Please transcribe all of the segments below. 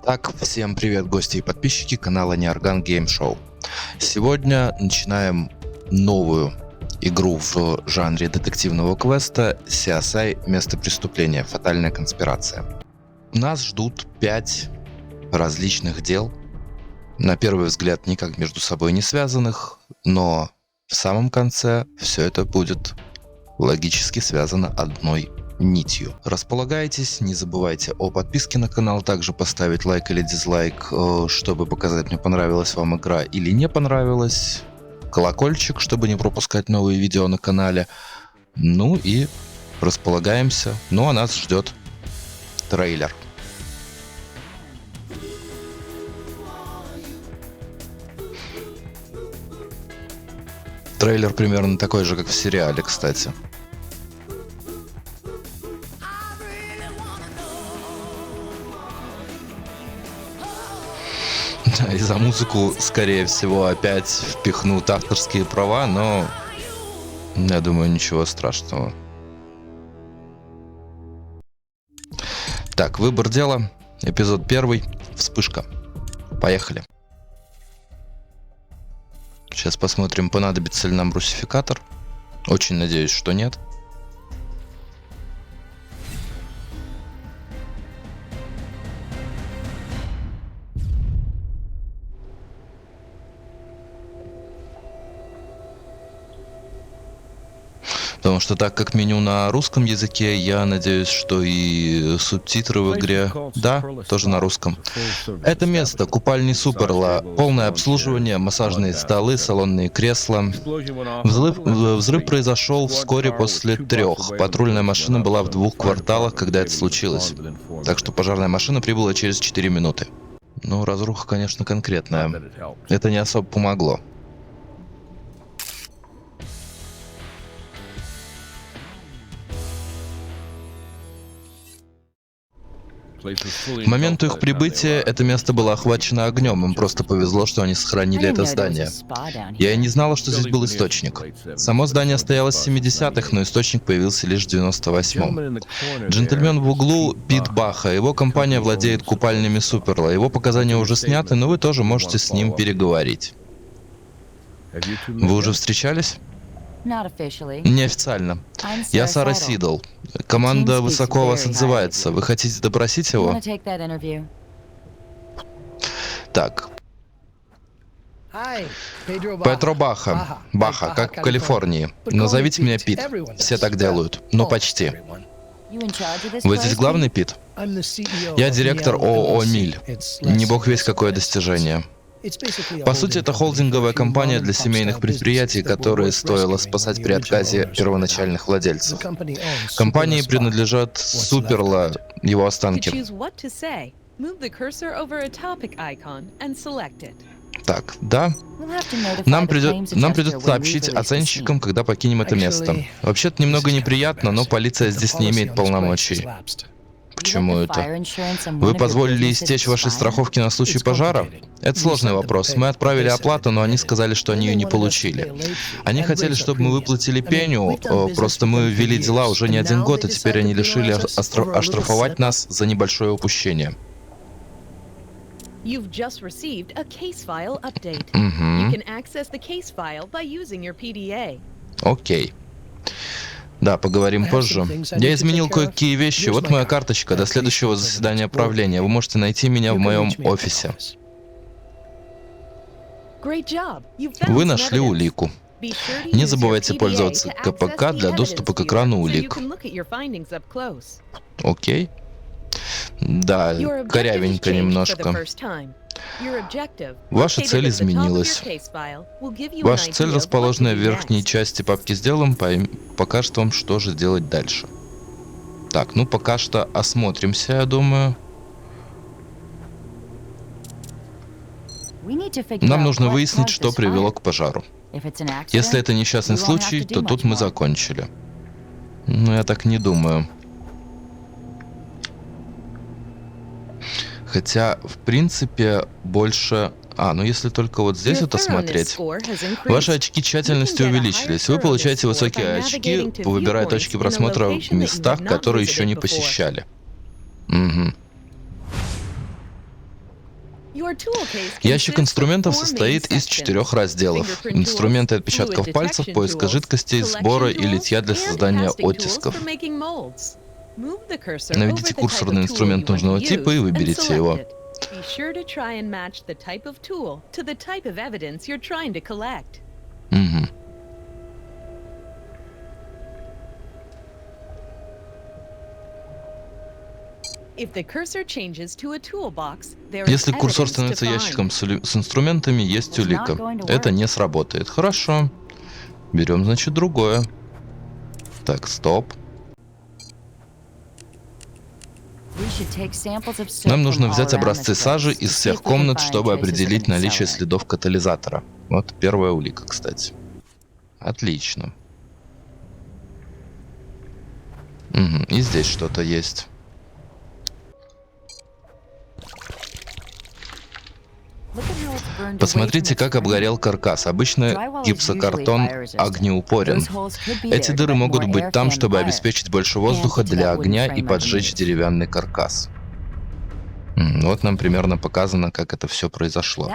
Так, всем привет, гости и подписчики канала Неорган Гейм Шоу. Сегодня начинаем новую игру в жанре детективного квеста CSI Место преступления. Фатальная конспирация. Нас ждут 5 различных дел. На первый взгляд никак между собой не связанных, но в самом конце все это будет логически связано одной нитью. Располагайтесь, не забывайте о подписке на канал, также поставить лайк или дизлайк, чтобы показать, мне понравилась вам игра или не понравилась. Колокольчик, чтобы не пропускать новые видео на канале. Ну и располагаемся. Ну а нас ждет трейлер. Трейлер примерно такой же, как в сериале, кстати. И за музыку, скорее всего, опять впихнут авторские права, но я думаю, ничего страшного. Так, выбор дела. Эпизод 1. Вспышка. Поехали. Сейчас посмотрим, понадобится ли нам русификатор. Очень надеюсь, что нет. Потому что так как меню на русском языке, я надеюсь, что и субтитры в игре, да, тоже на русском. Это место, купальни Суперла, полное обслуживание, массажные столы, салонные кресла. Взрыв произошел вскоре после 3. Патрульная машина была в 2 кварталах, когда это случилось. Так что пожарная машина прибыла через 4 минуты. Ну, разруха, конечно, конкретная. Это не особо помогло. К моменту их прибытия это место было охвачено огнем, им просто повезло, что они сохранили это здание. Я и не знала, что здесь был источник. Само здание стояло с 70-х, но источник появился лишь в 98-м. Джентльмен в углу Пит Баха, его компания владеет купальнями Суперла, его показания уже сняты, но вы тоже можете с ним переговорить. Вы уже встречались? Неофициально. Я Сара Сидл. Команда высоко о вас отзывается. Вы хотите допросить его? Так. Петро Баха. Баха, как в Калифорнии. Назовите меня Пит. Все так делают. Ну, почти. Вы здесь главный, Пит? Я директор ООО «Миль». Не бог весть какое достижение. По сути, это холдинговая компания для семейных предприятий, которые стоило спасать при отказе первоначальных владельцев. Компании принадлежат Суперла, его останки. Так, да. Нам придется сообщить оценщикам, когда покинем это место. Вообще-то немного неприятно, но полиция здесь не имеет полномочий. Почему это? Вы позволили истечь вашей страховки на случай пожара? Это сложный вопрос. Мы отправили оплату, но они сказали, что они ее не получили. Они хотели, чтобы мы выплатили пеню, просто мы ввели дела уже не 1 год, и теперь они решили оштрафовать нас за небольшое упущение. Окей. Да, поговорим позже. Я изменил кое-какие вещи. Вот моя карточка до следующего заседания правления. Вы можете найти меня в моем офисе. Вы нашли улику. Не забывайте пользоваться КПК для доступа к экрану улик. Окей. Да, корявенько немножко. Ваша цель изменилась. Ваша цель, расположенная в верхней части папки с делом, покажет вам, что же делать дальше. Так, ну пока что осмотримся, я думаю. Нам нужно выяснить, что привело к пожару. Если это несчастный случай, то тут мы закончили. Но я так не думаю. Хотя, в принципе, больше... ну если только вот здесь вот осмотреть. Ваши очки тщательности увеличились. Вы получаете высокие очки, выбирая точки просмотра в местах, которые еще не посещали. Угу. Ящик инструментов состоит из 4 разделов. Инструменты отпечатков пальцев, поиска жидкостей, сбора и литья для создания оттисков. Наведите курсор на инструмент нужного типа и выберите его. Be sure to try and match the type of tool to the type of evidence you're trying to collect. Мгм. If the cursor changes to a toolbox, there is Если курсор evidence to становится find. ящиком с инструментами, есть улика. Это не сработает. Хорошо. Берем, значит, другое. Так, стоп. Нам нужно взять образцы сажи из всех комнат, чтобы определить наличие следов катализатора. Вот первая улика, кстати. Отлично. Угу. И здесь что-то есть. Посмотрите, как обгорел каркас. Обычно гипсокартон огнеупорен. Эти дыры могут быть там, чтобы обеспечить больше воздуха для огня и поджечь деревянный каркас. Вот нам примерно показано, как это все произошло.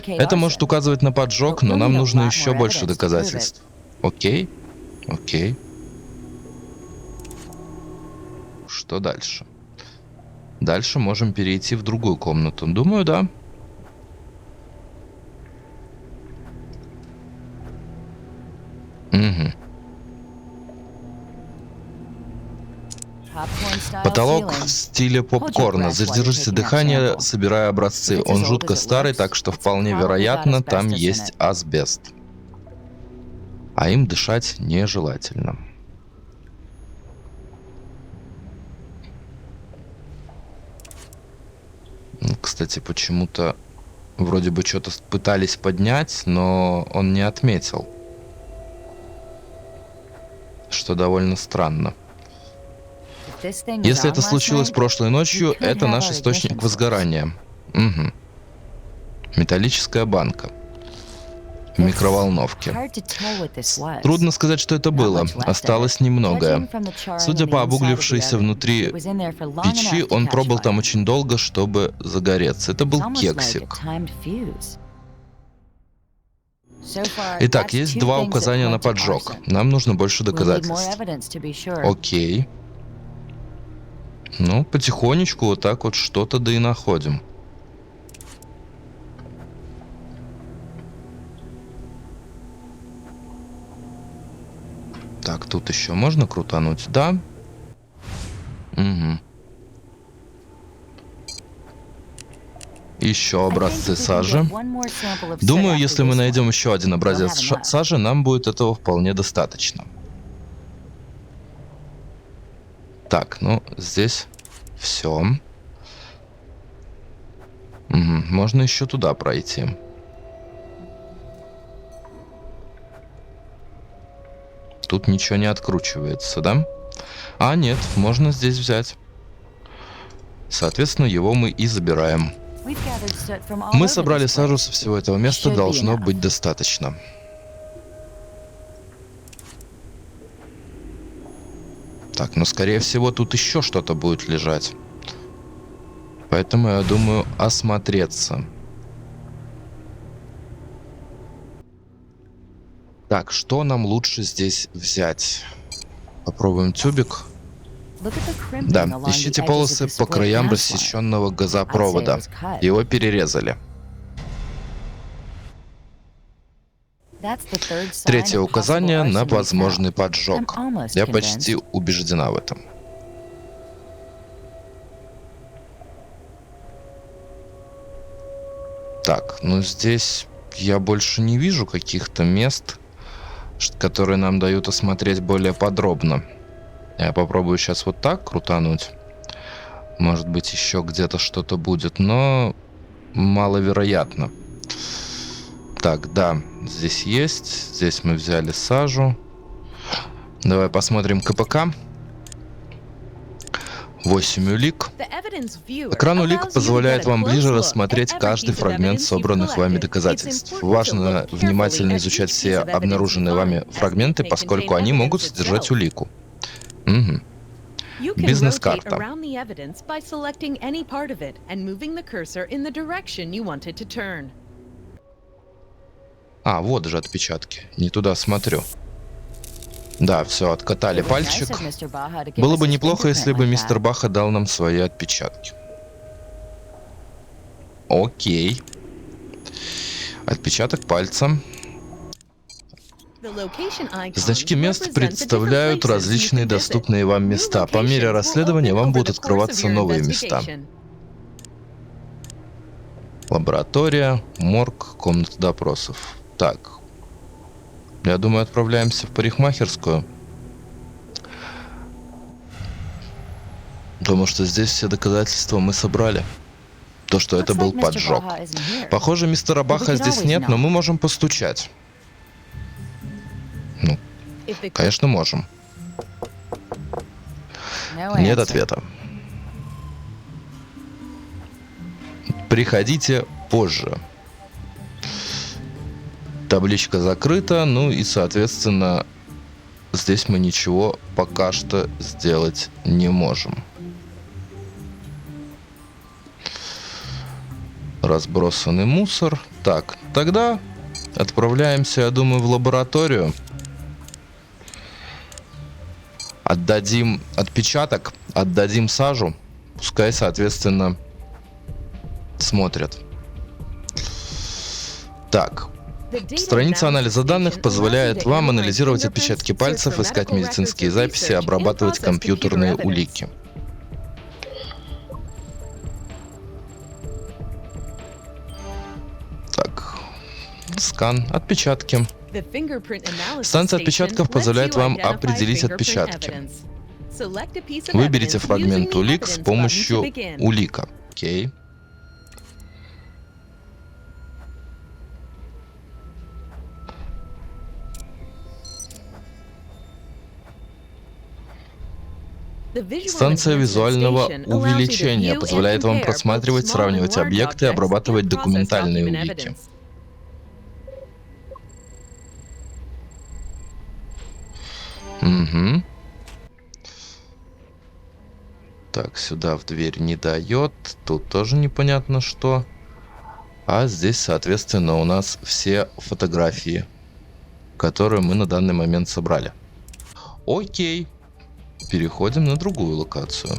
Это может указывать на поджог, но нам нужно еще больше доказательств. Окей? Окей. Что дальше? Дальше можем перейти в другую комнату. Думаю, да. Угу. Потолок в стиле попкорна. Задержите дыхание, собирая образцы. Он жутко старый, так что вполне вероятно, там есть асбест. А им дышать нежелательно. Кстати, почему-то вроде бы что-то пытались поднять, но он не отметил. Что довольно странно. Если это случилось прошлой ночью, это наш источник возгорания. Угу. Металлическая банка. В микроволновке. Трудно сказать, что это было. Осталось немногое. Судя по обуглившейся внутри печи, он пробыл там очень долго, чтобы загореться. Это был кексик. Итак, есть 2 указания на поджог. Нам нужно больше доказательств. Окей. Ну, потихонечку вот так вот что-то да и находим. Так, тут еще можно крутануть? Да. Угу. Еще образцы сажи. Думаю, если мы найдем еще один образец сажи, нам будет этого вполне достаточно. Так, ну, здесь все. Угу. Можно еще туда пройти. Тут ничего не откручивается, да? А, нет, можно здесь взять. Соответственно, его мы и забираем. Мы собрали сажу со всего этого места, должно быть достаточно. Так, но скорее всего тут еще что-то будет лежать. Поэтому я думаю осмотреться. Так, что нам лучше здесь взять? Попробуем тюбик. Да, ищите полосы по краям рассеченного газопровода. Его перерезали. Третье указание на возможный поджог. Я почти убеждена в этом. Так, ну здесь я больше не вижу каких-то мест, которые нам дают осмотреть более подробно. Я попробую сейчас вот так крутануть. Может быть, еще где-то что-то будет, но маловероятно. Так, да, здесь есть. Здесь мы взяли сажу. Давай посмотрим КПК. 8 улик. Экран улик позволяет вам ближе рассмотреть каждый фрагмент собранных вами доказательств. Важно внимательно изучать все обнаруженные вами фрагменты, поскольку они могут содержать улику. Угу. You can rotate Бизнес-карта. around the evidence by selecting any part of it and moving the cursor in the direction you want it to turn. А, вот же отпечатки. Не туда смотрю. Да, все, откатали пальчик. Было бы неплохо, если бы мистер Баха дал нам свои отпечатки. Окей. Отпечаток пальца. Значки мест представляют различные доступные вам места. По мере расследования вам будут открываться новые места. Лаборатория, морг, комната допросов. Так. Я думаю, отправляемся в парикмахерскую. Потому что здесь все доказательства мы собрали. То, что это был поджог. Похоже, мистера Баха здесь нет, но мы можем постучать. Ну, конечно, можем. Нет ответа. Приходите позже. Табличка закрыта, ну и, соответственно, здесь мы ничего пока что сделать не можем. Разбросанный мусор. Так, тогда отправляемся, я думаю, в лабораторию. Отдадим отпечаток, отдадим сажу. Пускай, соответственно, смотрят. Так. Страница анализа данных позволяет вам анализировать отпечатки пальцев, искать медицинские записи, обрабатывать компьютерные улики. Так. Скан, отпечатки. Станция отпечатков позволяет вам определить отпечатки. Выберите фрагмент улик с помощью улика. Окей. Станция визуального увеличения позволяет вам просматривать, сравнивать объекты и обрабатывать документальные улики. Угу. Так, сюда в дверь не дает. Тут тоже непонятно что. А здесь, соответственно, у нас все фотографии, которые мы на данный момент собрали. Окей. Переходим на другую локацию.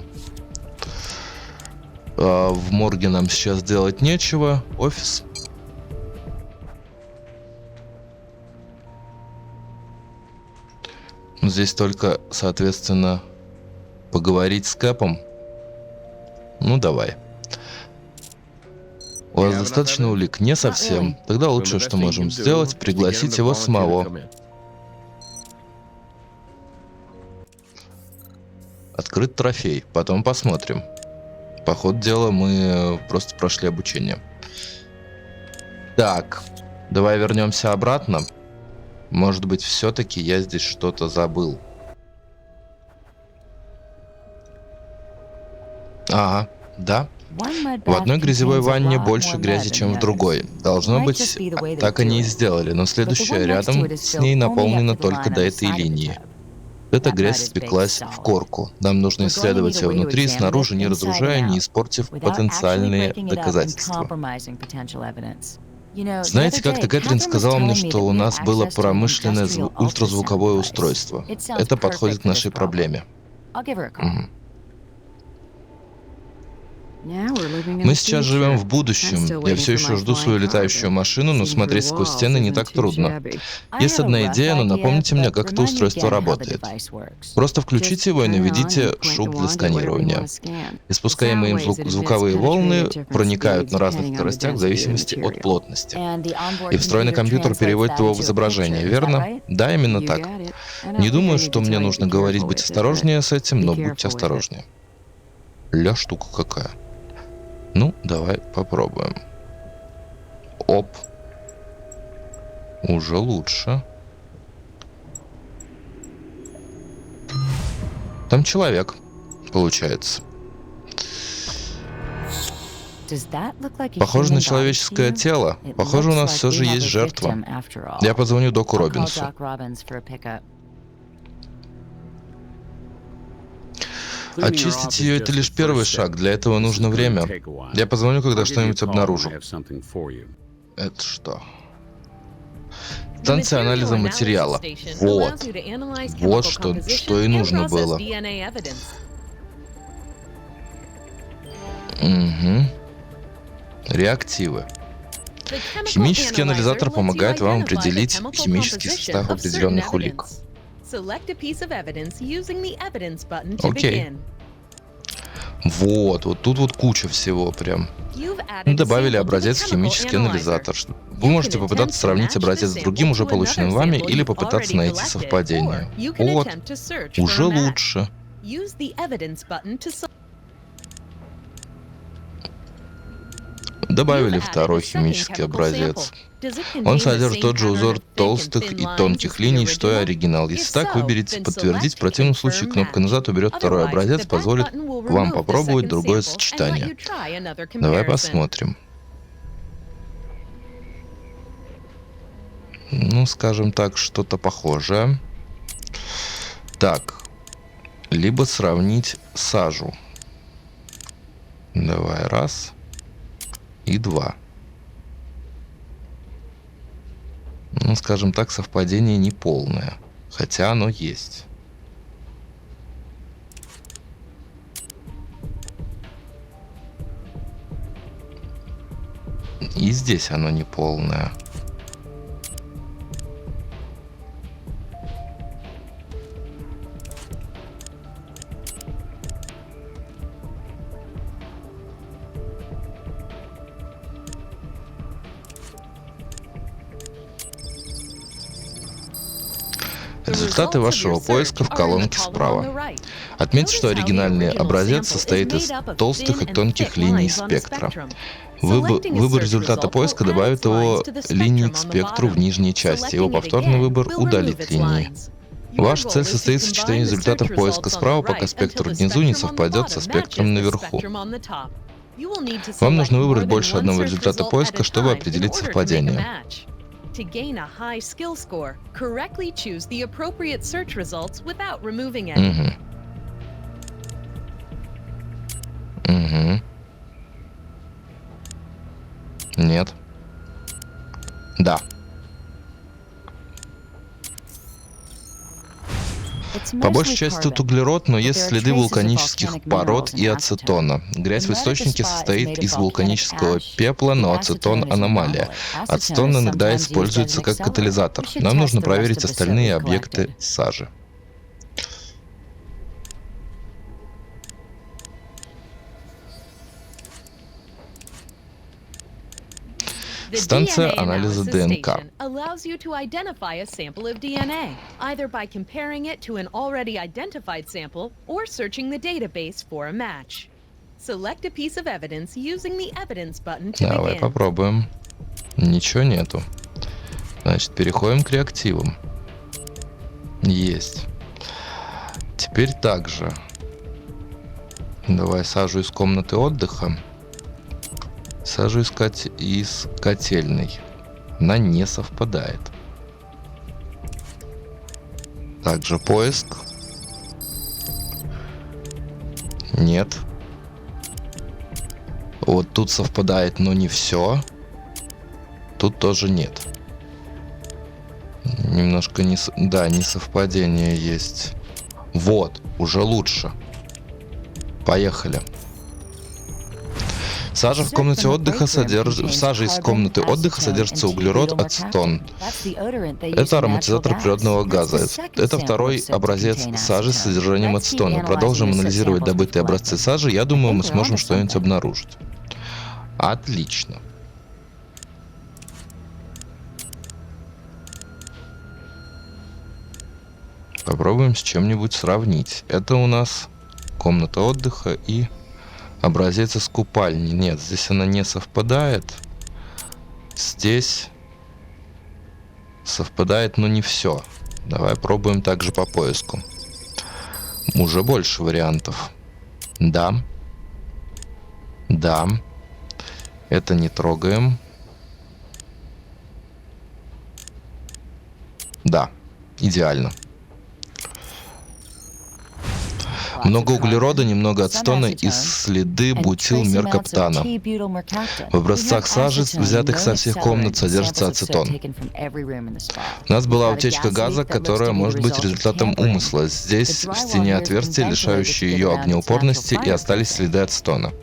В морге нам сейчас делать нечего. Офис. Здесь только, соответственно, поговорить с Кэпом. Ну, давай. У вас достаточно улик? Не совсем. Тогда лучшее, что можем сделать, пригласить его самого. Открыт трофей. Потом посмотрим. По ходу дела мы просто прошли обучение. Так. Давай вернемся обратно. Может быть, все-таки я здесь что-то забыл. Ага, да. В одной грязевой ванне больше грязи, чем в другой. Должно быть, так они и сделали, но следующая рядом с ней наполнена только до этой линии. Эта грязь спеклась в корку. Нам нужно исследовать ее внутри и снаружи, не разрушая, не испортив потенциальные доказательства. Знаете, как-то Кэтрин сказала мне, что у нас было промышленное ультразвуковое устройство. Это подходит к нашей проблеме. Угу. Мы сейчас живем в будущем. Я все еще жду свою летающую машину, но смотреть сквозь стены не так трудно. Есть одна идея, но напомните мне, как это устройство работает. Просто включите его и наведите шуб для сканирования. Испускаемые им звуковые волны проникают на разных скоростях в зависимости от плотности. И встроенный компьютер переводит его в изображение, верно? Да, именно так. Не думаю, что мне нужно говорить быть осторожнее с этим, но будьте осторожнее. Ля штука какая. Ну, давай попробуем. Оп. Уже лучше. Там человек, получается. Похоже на человеческое тело. Похоже, у нас все же есть жертва. Я позвоню доку Робинсу. Очистить ее — это лишь первый шаг. Для этого нужно время. Я позвоню, когда что-нибудь обнаружу. Это что? Станция анализа материала. Вот. Вот что и нужно было. Угу. Реактивы. Химический анализатор помогает вам определить химический состав определенных улик. Окей. Вот тут вот куча всего прям. Добавили образец в химический анализатор. Вы можете попытаться сравнить образец с другим, уже полученным вами, или попытаться найти совпадение. Вот. Уже лучше. Добавили второй химический образец. Он содержит тот же узор толстых и тонких линий, что и оригинал. Если так, выберите «Подтвердить». В противном случае кнопка «Назад» уберет второй образец, позволит вам попробовать другое сочетание. Давай посмотрим. Ну, скажем так, что-то похожее. Так. Либо сравнить сажу. Давай, раз. И два. Ну, скажем так, совпадение неполное. Хотя оно есть. И здесь оно неполное. Результаты вашего поиска в колонке справа. Отметьте, что оригинальный образец состоит из толстых и тонких линий спектра. Выбор результата поиска добавит его линии к спектру в нижней части. Его повторный выбор удалит линии. Ваша цель состоит в сочетании результатов поиска справа, пока спектр внизу не совпадет со спектром наверху. Вам нужно выбрать больше одного результата поиска, чтобы определить совпадение. To gain a high skill score, correctly choose the appropriate search results without removing any. Нет. Да. По большей части тут углерод, но есть следы вулканических пород и ацетона. Грязь в источнике состоит из вулканического пепла, но ацетон — аномалия. Ацетон иногда используется как катализатор. Нам нужно проверить остальные объекты сажи. Станция анализа ДНК. Allows you to identify a sample of DNA, either by comparing it to an already identified sample or searching the database for a match. Select a piece of evidence using the evidence button to Давай begin. попробуем. Ничего нету. Значит, переходим к реактивам. Есть. Теперь также. Давай сажу из комнаты отдыха. Сажу искать из котельной. Она не совпадает. Также поиск. Нет. Вот тут совпадает, но не все. Тут тоже нет. Немножко несовпадение есть. Вот, уже лучше. Поехали. Сажа в комнате отдыха в саже из комнаты отдыха содержится углерод, ацетон. Это ароматизатор природного газа. Это второй образец сажи с содержанием ацетона. Продолжим анализировать добытые образцы сажи. Я думаю, мы сможем что-нибудь обнаружить. Отлично. Попробуем с чем-нибудь сравнить. Это у нас комната отдыха и образец из купальни. Нет, здесь она не совпадает. Здесь совпадает, но не все. Давай пробуем также по поиску. Уже больше вариантов. Да. Да. Это не трогаем. Да. Идеально. Много углерода, немного ацетона и следы бутилмеркаптана. В образцах сажи, взятых со всех комнат, содержится ацетон. У нас была утечка газа, которая может быть результатом умысла. Здесь в стене отверстия, лишающие ее огнеупорности, и остались следы ацетона.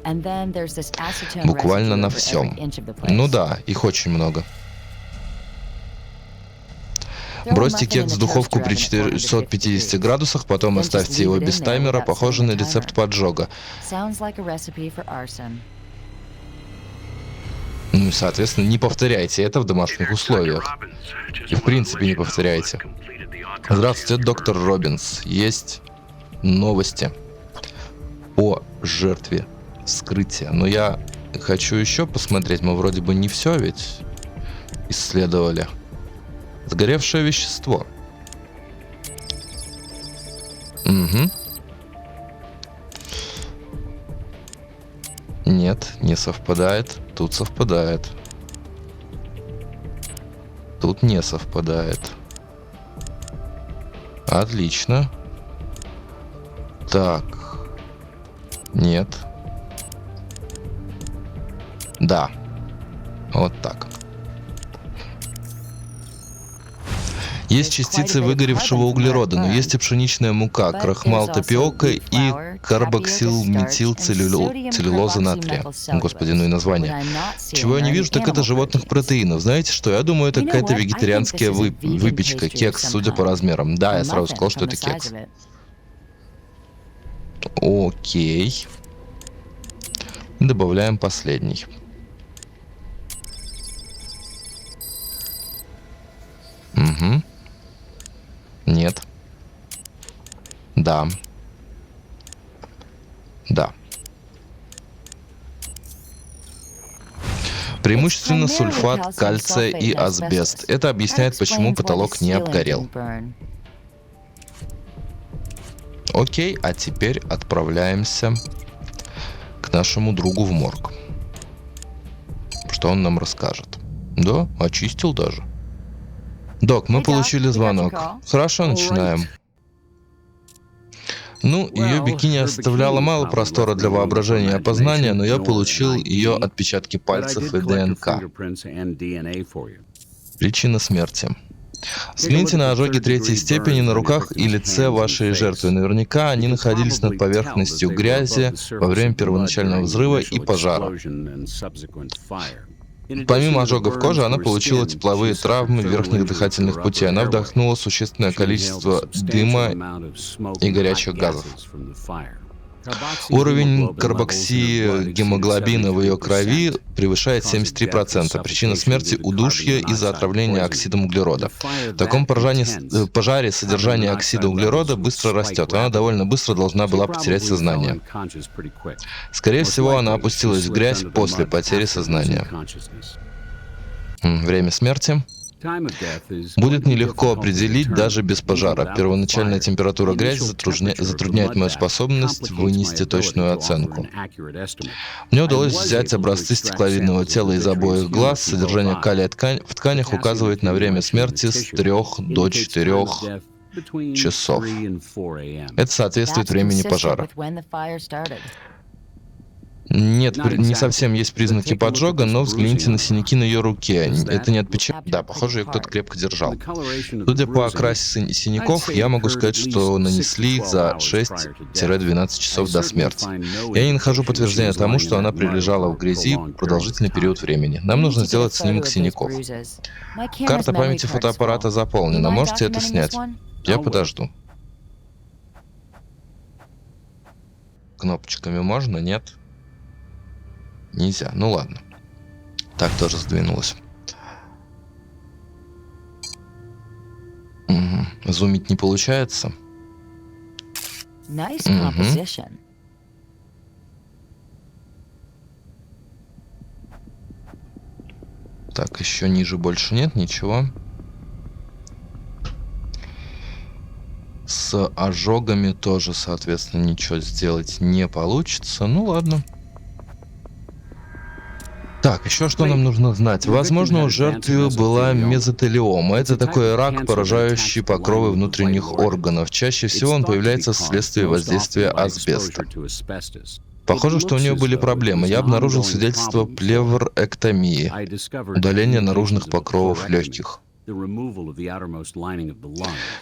Буквально на всем. Ну да, их очень много. Бросьте кекс в духовку при 450 градусах, потом оставьте его без таймера, похоже на рецепт поджога. Ну и, соответственно, не повторяйте это в домашних условиях. И в принципе не повторяйте. Здравствуйте, доктор Робинс. Есть новости о жертве вскрытия. Но я хочу еще посмотреть. Мы вроде бы не все ведь исследовали. Сгоревшее вещество. Угу. Нет, не совпадает. Тут совпадает. Тут не совпадает. Отлично. Так. Нет. Да. Вот так. Есть частицы выгоревшего углерода, но есть и пшеничная мука, крахмал тапиока и карбоксилметилцеллюлоза натрия. Господи, ну и название. Чего я не вижу, так это животных протеинов. Знаете что? Я думаю, это какая-то вегетарианская выпечка, кекс, судя по размерам. Да, я сразу сказал, что это кекс. Окей. Добавляем последний. Угу. Нет. Да. Да. Преимущественно сульфат кальция и асбест. Это объясняет, почему потолок не обгорел. Окей, а теперь отправляемся к нашему другу в морг. Что он нам расскажет? Да, очистил даже. Док, мы получили звонок. Хорошо, начинаем. Ну, ее бикини оставляло мало простора для воображения и опознания, но я получил ее отпечатки пальцев и ДНК. Причина смерти. Взгляните на ожоги третьей степени на руках и лице вашей жертвы. Наверняка они находились над поверхностью грязи во время первоначального взрыва и пожара. Помимо ожогов кожи, она получила тепловые травмы верхних дыхательных путей. Она вдохнула существенное количество дыма и горячих газов. Уровень карбоксигемоглобина в ее крови превышает 73%. Причина смерти – удушье из-за отравления оксидом углерода. В таком пожаре содержание оксида углерода быстро растет. Она довольно быстро должна была потерять сознание. Скорее всего, она опустилась в грязь после потери сознания. Время смерти будет нелегко определить даже без пожара. Первоначальная температура грязи затрудняет мою способность вынести точную оценку. Мне удалось взять образцы стекловидного тела из обоих глаз. Содержание калия в тканях указывает на время смерти с 3 до 4 часов. Это соответствует времени пожара. Нет, не совсем есть признаки поджога, но взгляните на синяки на ее руке. Это не отпечаток. Да, похоже, ее кто-то крепко держал. Судя по окрасе синяков, я могу сказать, что нанесли их за 6-12 часов до смерти. Я не нахожу подтверждения тому, что она прилежала в грязи продолжительный период времени. Нам нужно сделать снимок синяков. Карта памяти фотоаппарата заполнена. Можете это снять? Я подожду. Кнопочками можно? Нет? Нельзя. Ну ладно. Так тоже сдвинулось. Угу. Зумить не получается. Угу. Так, еще ниже больше нет ничего. С ожогами тоже, соответственно, ничего сделать не получится. Ну ладно. Так, еще что нам нужно знать? Возможно, у жертвы была мезотелиома. Это такой рак, поражающий покровы внутренних органов. Чаще всего он появляется вследствие воздействия асбеста. Похоже, что у нее были проблемы. Я обнаружил свидетельство плеврэктомии, удаления наружных покровов легких.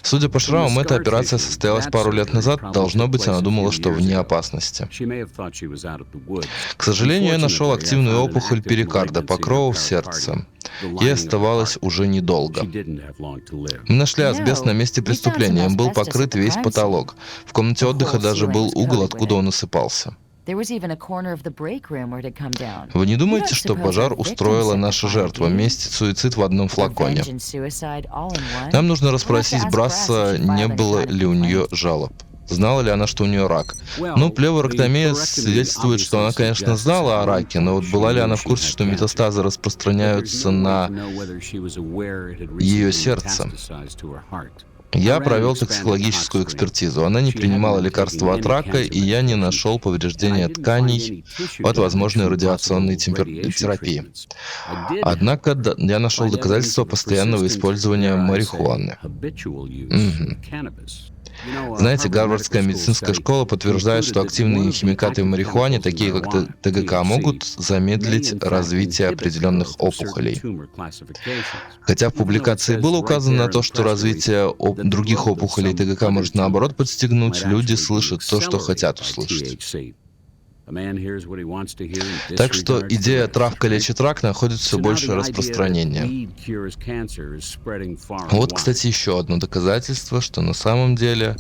Судя по шрамам, эта операция состоялась пару лет назад. Должно быть, она думала, что вне опасности. К сожалению, я нашел активную опухоль перикарда, покровов сердца. Ей оставалось уже недолго. Мы нашли асбест на месте преступления. Им был покрыт весь потолок. В комнате отдыха даже был угол, откуда он осыпался. Вы не думаете, что пожар устроила наша жертва? Месть, суицид в одном флаконе. Нам нужно расспросить Брасса, не было ли у нее жалоб. Знала ли она, что у нее рак? Ну, плеврэктомия свидетельствует, что она, конечно, знала о раке, но вот была ли она в курсе, что метастазы распространяются на ее сердце? Я провел токсикологическую экспертизу. Она не принимала лекарства от рака, и я не нашел повреждения тканей от возможной радиационной терапии. Однако я нашел доказательства постоянного использования марихуаны. Знаете, Гарвардская медицинская школа подтверждает, что активные химикаты в марихуане, такие как ТГК, могут замедлить развитие определенных опухолей. Хотя в публикации было указано на то, что развитие других опухолей ТГК может наоборот подстегнуть, люди слышат то, что хотят услышать. Так что идея «травка лечит рак» находит все большее распространение. Вот, кстати, еще одно доказательство, что на самом деле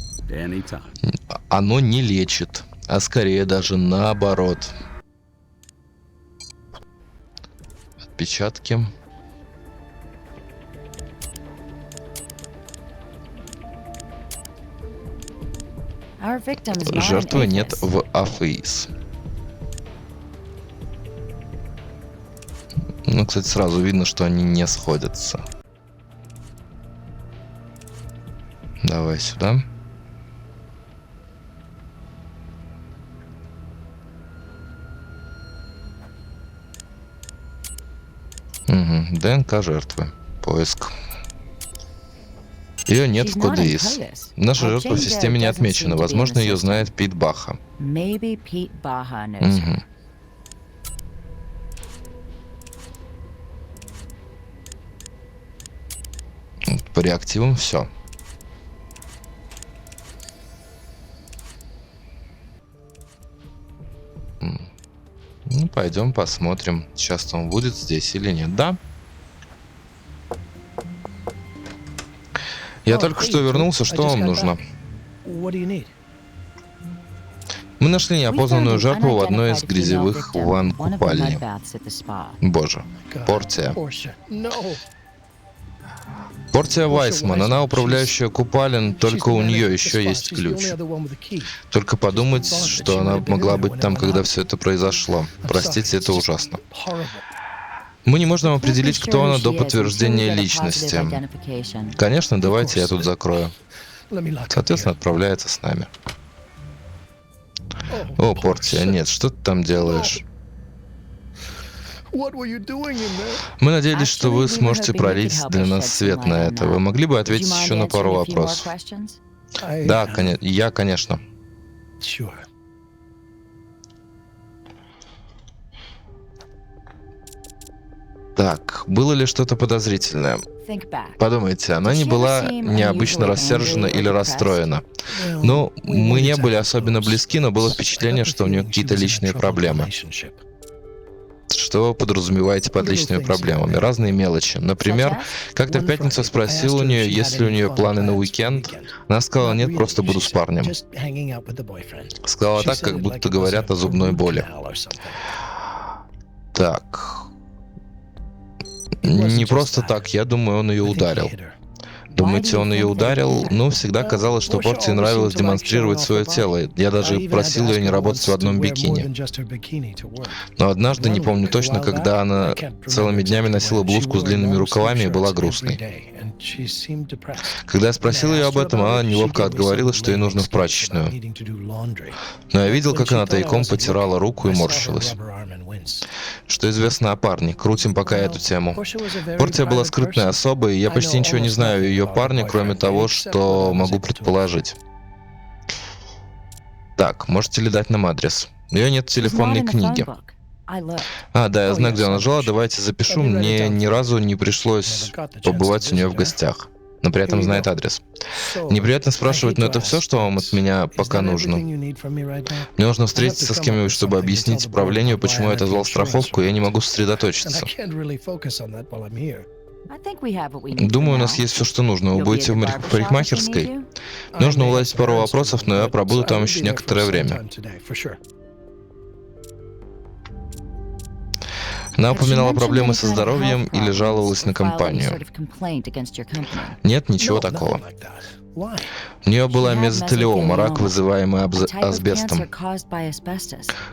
оно не лечит, а скорее даже наоборот. Отпечатки. Жертвы нет в АФИС. Ну, кстати, сразу видно, что они не сходятся. Давай сюда. Угу. ДНК жертвы. Поиск. Ее нет в коде ИС. Наша жертва в системе не отмечена. Возможно, ее знает Пит Баха. Угу. По реактивам все. Ну, пойдем посмотрим, сейчас он будет здесь или нет. Да. Я только что вернулся, что вам нужно? Мы нашли неопознанную жертву в одной из грязевых ванн купальни. Боже, Портия. Портия Вайсман, она управляющая купалин, только у нее еще есть ключ. Только подумать, что она могла быть там, когда все это произошло. Простите, это ужасно. Мы не можем определить, кто она до подтверждения личности. Конечно, давайте я тут закрою. Соответственно, отправляется с нами. О, Портия, нет, что ты там делаешь? Мы надеялись, что вы сможете пролить для нас свет на это. Вы могли бы ответить еще на пару вопросов? Да, я, конечно. Так, было ли что-то подозрительное? Подумайте, она не была необычно рассержена или расстроена. Ну, мы не были особенно близки, но было впечатление, что у нее какие-то личные проблемы. Что вы подразумеваете под личными проблемами? Разные мелочи. Например, как-то в пятницу спросил у нее, есть ли у нее планы на уикенд. Она сказала, нет, просто буду с парнем. Сказала так, как будто говорят о зубной боли. Так. Не просто так, я думаю, он ее ударил. Думаете, он ее ударил? Ну, всегда казалось, что Портии нравилось демонстрировать свое тело. Я даже просил ее не работать в одном бикини. Но однажды, не помню точно, когда она целыми днями носила блузку с длинными рукавами и была грустной. Когда я спросил ее об этом, она неловко отговорилась, что ей нужно в прачечную. Но я видел, как она тайком потирала руку и морщилась. Что известно о парне? Крутим пока эту тему. Портия была скрытной особой, и я почти ничего не знаю о ее парне, кроме того, что могу предположить. Так, можете ли дать нам адрес? У нее нет телефонной книги. А, да, я знаю, где она жила, давайте запишу. Мне ни разу не пришлось побывать у нее в гостях, но при этом знает адрес. Неприятно спрашивать, но это все, что вам от меня пока нужно? Мне нужно встретиться с кем-нибудь, чтобы объяснить управлению, почему я отозвал страховку, и я не могу сосредоточиться. Думаю, у нас есть все, что нужно. Вы будете в парикмахерской? Нужно уладить пару вопросов, но я пробуду там еще некоторое время. Она упоминала проблемы со здоровьем или жаловалась на компанию. Нет, ничего такого. У нее была мезотелиома, рак, вызываемый асбестом.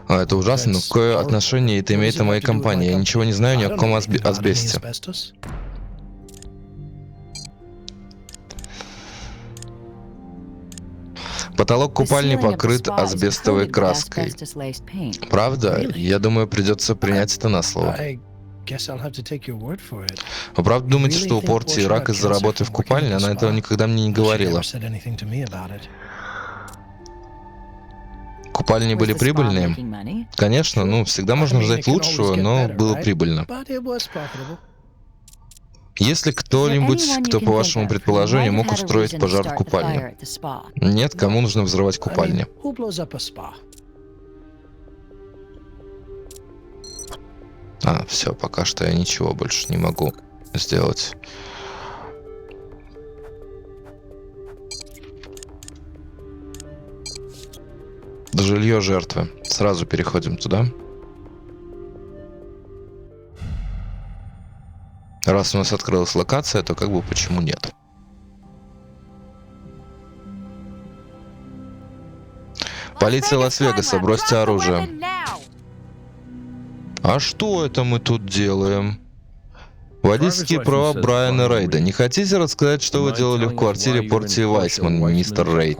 А, это ужасно, но какое отношение это имеет к моей компании? Я ничего не знаю ни о каком асбесте. Потолок купальни покрыт асбестовой краской. Правда? Я думаю, придется принять это на слово. Вы правда думаете, что у Портии рак из-за работы в купальне? Она этого никогда мне не говорила. Купальни были прибыльные? Конечно, ну, всегда можно ждать лучшего, но было прибыльно. Есть ли кто-нибудь, кто, по вашему предположению, мог устроить пожар в купальне? Нет, кому нужно взрывать купальни? А, все, пока что я ничего больше не могу сделать. Жилье жертвы. Сразу переходим туда. Раз у нас открылась локация, то как бы почему нет? Полиция Лас-Вегаса, бросьте оружие. А что это мы тут делаем? Водительские права Брайана Рейда. Не хотите рассказать, что вы делали в квартире Портии Вайсман, мистер Рейд?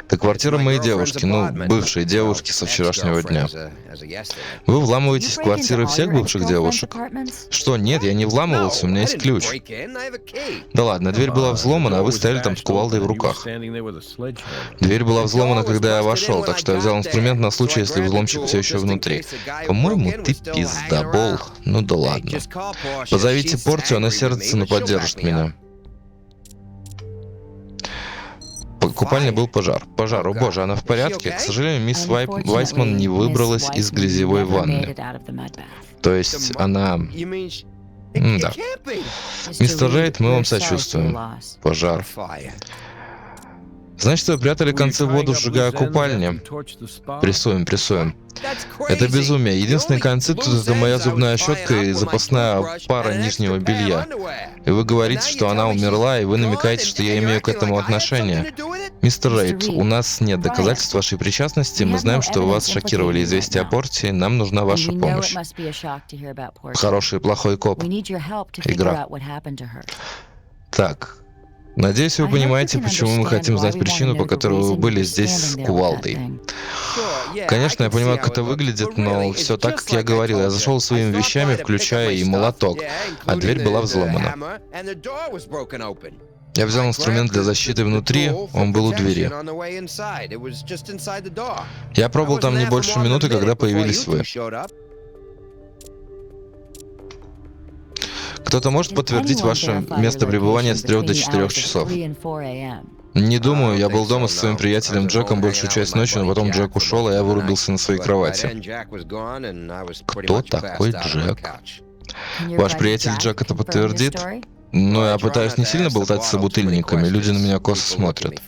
Это квартира моей девушки, ну, бывшей девушки со вчерашнего дня. Вы вламываетесь в квартиры всех бывших девушек? Что, нет, я не вламывался, у меня есть ключ. Да ладно, дверь была взломана, а вы стояли там с кувалдой в руках. Дверь была взломана, когда я вошел, так что я взял инструмент на случай, если взломщик все еще внутри. По-моему, ты пиздобол. Ну да ладно. Позовите Портию, она сердится, но поддержит меня. В купальне был пожар. Пожар, о боже, она в порядке? К сожалению, мисс Вайсман не выбралась из грязевой ванны. То есть она... Да. Мистер Рейд, мы вам сочувствуем. Пожар. Значит, вы прятали концы в воду, сжигая купальни? Прессуем, прессуем. Это безумие. Единственные концы тут — это моя зубная щетка и запасная пара нижнего белья. И вы говорите, что она умерла, и вы намекаете, что я имею к этому отношение. Мистер Рейд, у нас нет доказательств вашей причастности. Мы знаем, что вас шокировали известия о Портии. Нам нужна ваша помощь. Хороший и плохой коп. Игра. Так. Надеюсь, вы понимаете, почему мы хотим знать причину, по которой вы были здесь с кувалдой. Конечно, я понимаю, как это выглядит, но все так, как я говорил. Я зашел своими вещами, включая и молоток, а дверь была взломана. Я взял инструмент для защиты внутри, он был у двери. Я пробыл там не больше минуты, когда появились вы. Кто-то может подтвердить ваше место пребывания с 3 до 4 часов? Не думаю, я был дома со своим приятелем Джеком большую часть ночи, но потом Джек ушел, а я вырубился на своей кровати. Кто такой Джек? Ваш приятель Джек это подтвердит? Но я пытаюсь не сильно болтать с собутыльниками, люди на меня косо смотрят.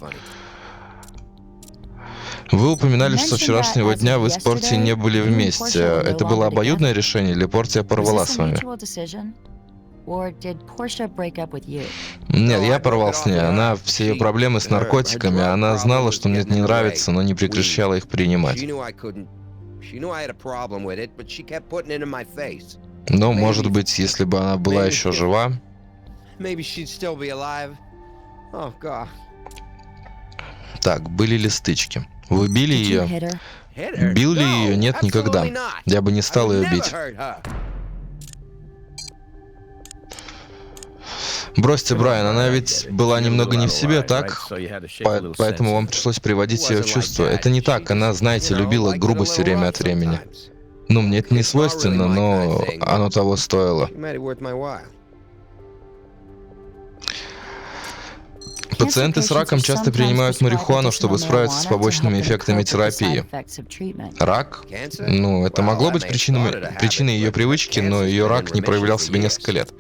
Вы упоминали, что со вчерашнего дня вы с Портией не были вместе. Это было обоюдное решение или Портия порвала с вами? Нет, я порвал с ней. Она, все ее проблемы с наркотиками, она знала, что мне это не нравится, но не прекращала их принимать. Но, может быть, если бы она была еще жива... Так, были ли стычки? Вы били ее? Бил ли ее? Нет, никогда. Я бы не стал ее бить. Бросьте, Брайан, она ведь была немного не в себе, так? Поэтому вам пришлось приводить ее в чувство. Это не так, она, знаете, любила грубость время от времени. Ну, мне это не свойственно, но оно того стоило. Пациенты с раком часто принимают марихуану, чтобы справиться с побочными эффектами терапии. Рак? Ну, это могло быть причиной ее привычки, но ее рак не проявлял себя несколько лет.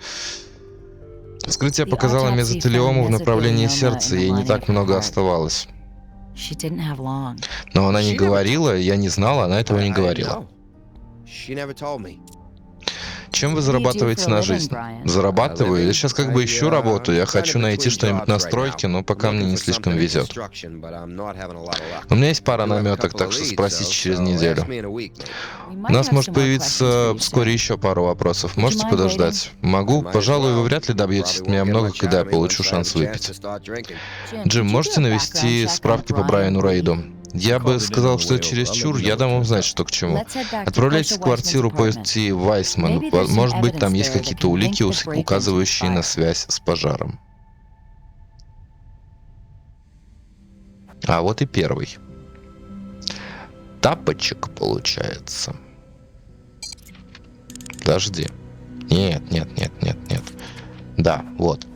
Вскрытие показало мезотелиому в направлении сердца, ей не так много оставалось. Но она не говорила, я не знала, она этого не говорила. Чем вы зарабатываете на жизнь? Зарабатываю? Я сейчас как бы ищу работу. Я хочу найти что-нибудь на стройке, но пока мне не слишком везет. У меня есть пара наметок, так что спросите через неделю. У нас может появиться вскоре еще пару вопросов. Можете подождать? Могу. Пожалуй, вы вряд ли добьетесь от меня много, когда я получу шанс выпить. Джим, можете навести справки по Брайану Рейду? Я бы сказал, что это чересчур, я дам вам знать, что к чему. Отправляйтесь в квартиру по пути Вайсман. Может быть, там есть какие-то улики, указывающие на связь с пожаром. А вот и первый. Тапочек, получается. Подожди. Нет. Да, вот.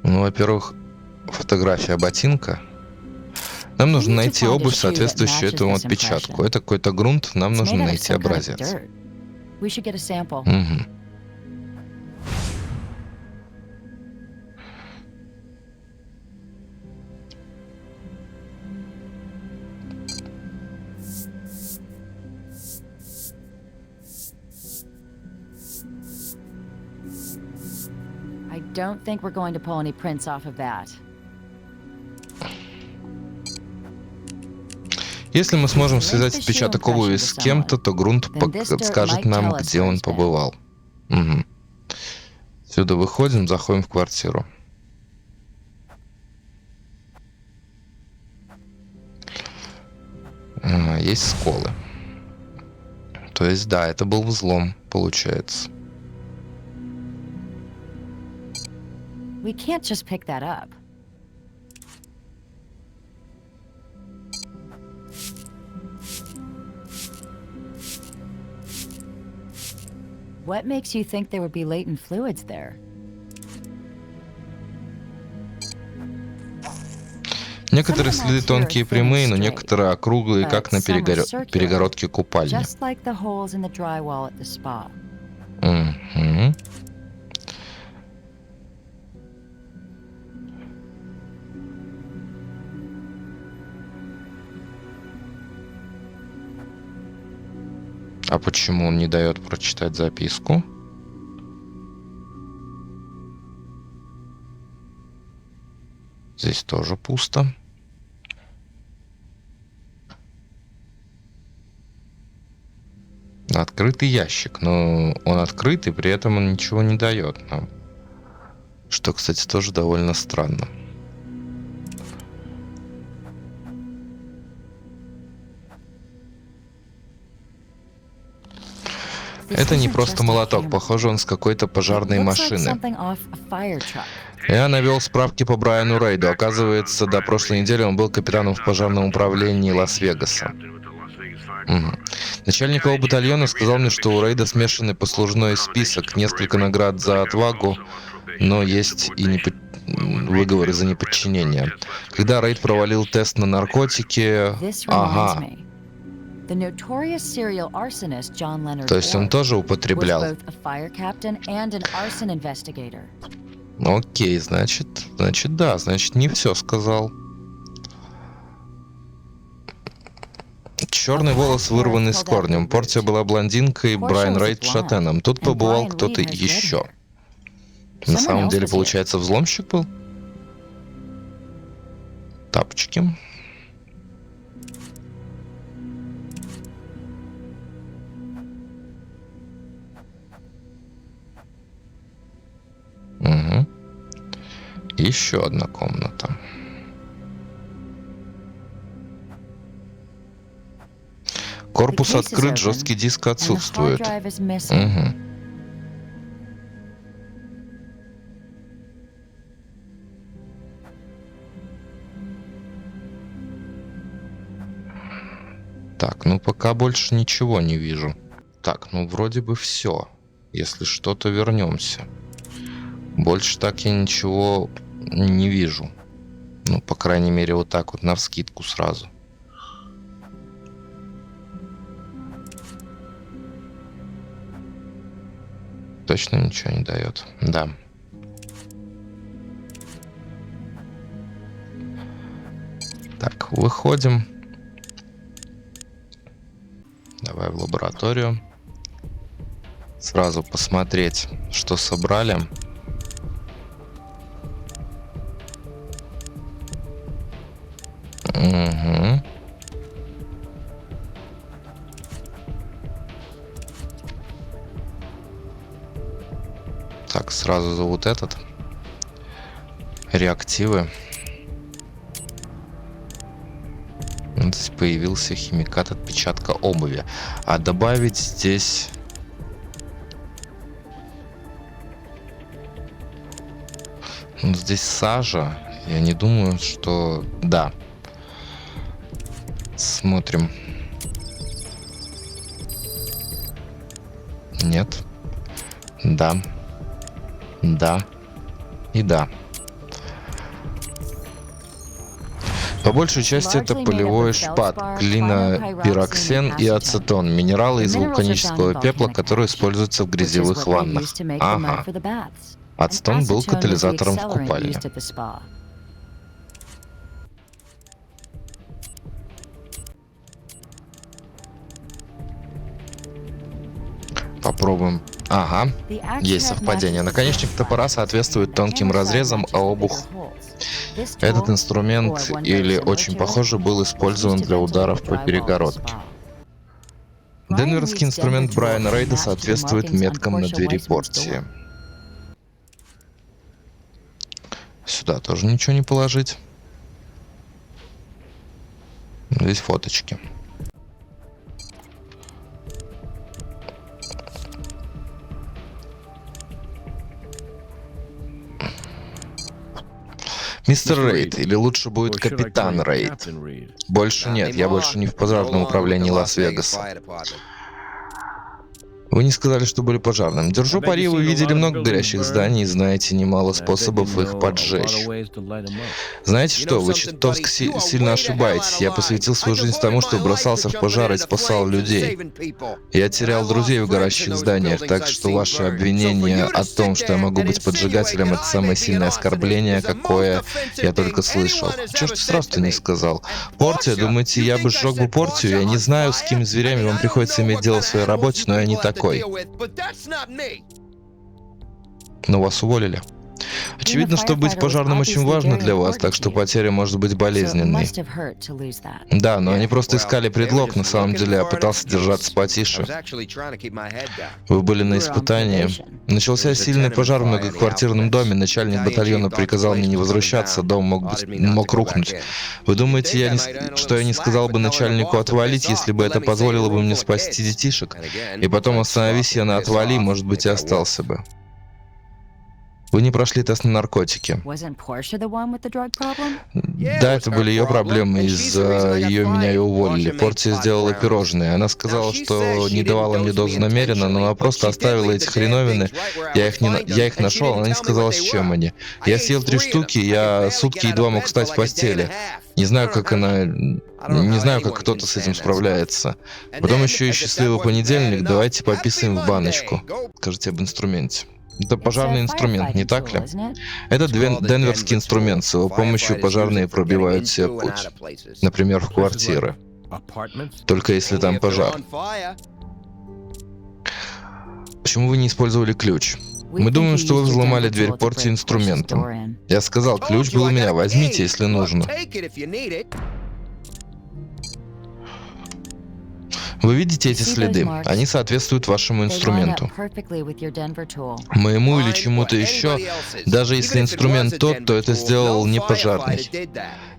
Ну, во-первых, фотография ботинка. Нам нужно найти обувь, соответствующую этому отпечатку. Это какой-то грунт, нам нужно найти образец. Угу. I don't think we're going to pull any prints off of that. Если мы сможем связать отпечаток обуви с кем-то, то грунт скажет нам, где он побывал. Угу. Сюда выходим, заходим в квартиру. Есть сколы. То есть, да, это был взлом, получается. We can't just pick that up. What makes you think there would be latent fluids there? Некоторые следы тонкие и прямые, но некоторые округлые, как на перегородке купальни. Just like the holes in the drywall at the spa. Угу. А почему он не дает прочитать записку? Здесь тоже пусто. Открытый ящик, но он открыт, и при этом он ничего не дает нам. Что, кстати, тоже довольно странно. Это не просто молоток, похоже, он с какой-то пожарной машины. Я навел справки по Брайану Рейду. Оказывается, до прошлой недели он был капитаном в пожарном управлении Лас-Вегаса. Угу. Начальник его батальона сказал мне, что у Рейда смешанный послужной список, несколько наград за отвагу, но есть и выговоры за неподчинение. Когда Рейд провалил тест на наркотики... Ага. То есть он тоже употреблял. Окей, значит да, значит не все сказал. Черный волос вырванный с корнем. Портия была блондинкой, Брайан Рейд шатеном. Тут побывал кто-то еще. На самом деле, получается, взломщик был? Тапочки. Угу. Еще одна комната. Корпус The case is открыт, open, жесткий диск and the hard отсутствует. drive is missing. Мгм. Так, ну пока больше ничего не вижу. Так, ну вроде бы все. Если что-то вернемся. Больше так я ничего не вижу. Ну, по крайней мере, вот так вот навскидку сразу. Точно ничего не дает. Да. Так, выходим. Давай в лабораторию. Сразу посмотреть, что собрали. Угу. Так, сразу за вот этот. Реактивы. Здесь появился химикат отпечатка обуви. А добавить здесь... Ну, здесь сажа. Я не думаю, что... Да. Смотрим. Нет. Да. Да. И да. По большей части это полевой шпат, глина-пироксен и ацетон, минералы из вулканического пепла, которые используются в грязевых ваннах. Ага. Ацетон был катализатором в купальне. Попробуем. Ага, есть совпадение. Наконечник топора соответствует тонким разрезам, а обух... Этот инструмент, или очень похоже, был использован для ударов по перегородке. Денверский инструмент Брайана Рейда соответствует меткам на двери Портии. Сюда тоже ничего не положить. Здесь фоточки. Мистер Рейд, или лучше будет капитан Рейд. Больше нет, я больше не в пожарном управлении Лас-Вегаса. Вы не сказали, что были пожарным. Держу пари, вы видели много горящих зданий и знаете немало способов их поджечь. Знаете что, вы чертовски сильно ошибаетесь. Я посвятил свою жизнь тому, что бросался в пожар и спасал людей. Я терял друзей в горящих зданиях, так что ваше обвинение о том, что я могу быть поджигателем, это самое сильное оскорбление, какое я только слышал. Чего ж ты сразу-то не сказал? Портия, думаете, я бы сжег бы Портию? Я не знаю, с какими зверями вам приходится иметь дело в своей работе, но я не такой. Но вас уволили. Очевидно, что быть пожарным очень важно для вас, так что потеря может быть болезненной. Да, но они просто искали предлог, на самом деле я пытался держаться потише. Вы были на испытании. Начался сильный пожар в многоквартирном доме, начальник батальона приказал мне не возвращаться, дом мог рухнуть. Вы думаете, что я не сказал бы начальнику отвалить, если бы это позволило бы мне спасти детишек? И потом остановись я на отвали, может быть, и остался бы. Вы не прошли тест на наркотики. Да, это были ее проблемы, из-за ее меня и уволили. Портия сделала пирожные. Она сказала, что не давала мне дозу намеренно, но она просто оставила эти хреновины. Я их нашел, она не сказала, с чем они. Я съел 3 штуки, я сутки едва мог встать в постели. Не знаю, как кто-то с этим справляется. Потом еще и счастливый понедельник, давайте пописаем в баночку. Скажите об инструменте. Это пожарный инструмент, не так ли? Это денверский инструмент, с его помощью пожарные пробивают себе путь. Например, в квартиры. Только если там пожар. Почему вы не использовали ключ? Мы думаем, что вы взломали дверь Портии инструментом. Я сказал, ключ был у меня, возьмите, если нужно. Вы видите эти следы? Они соответствуют вашему инструменту. Моему или чему-то еще, даже если инструмент тот, то это сделал не пожарный.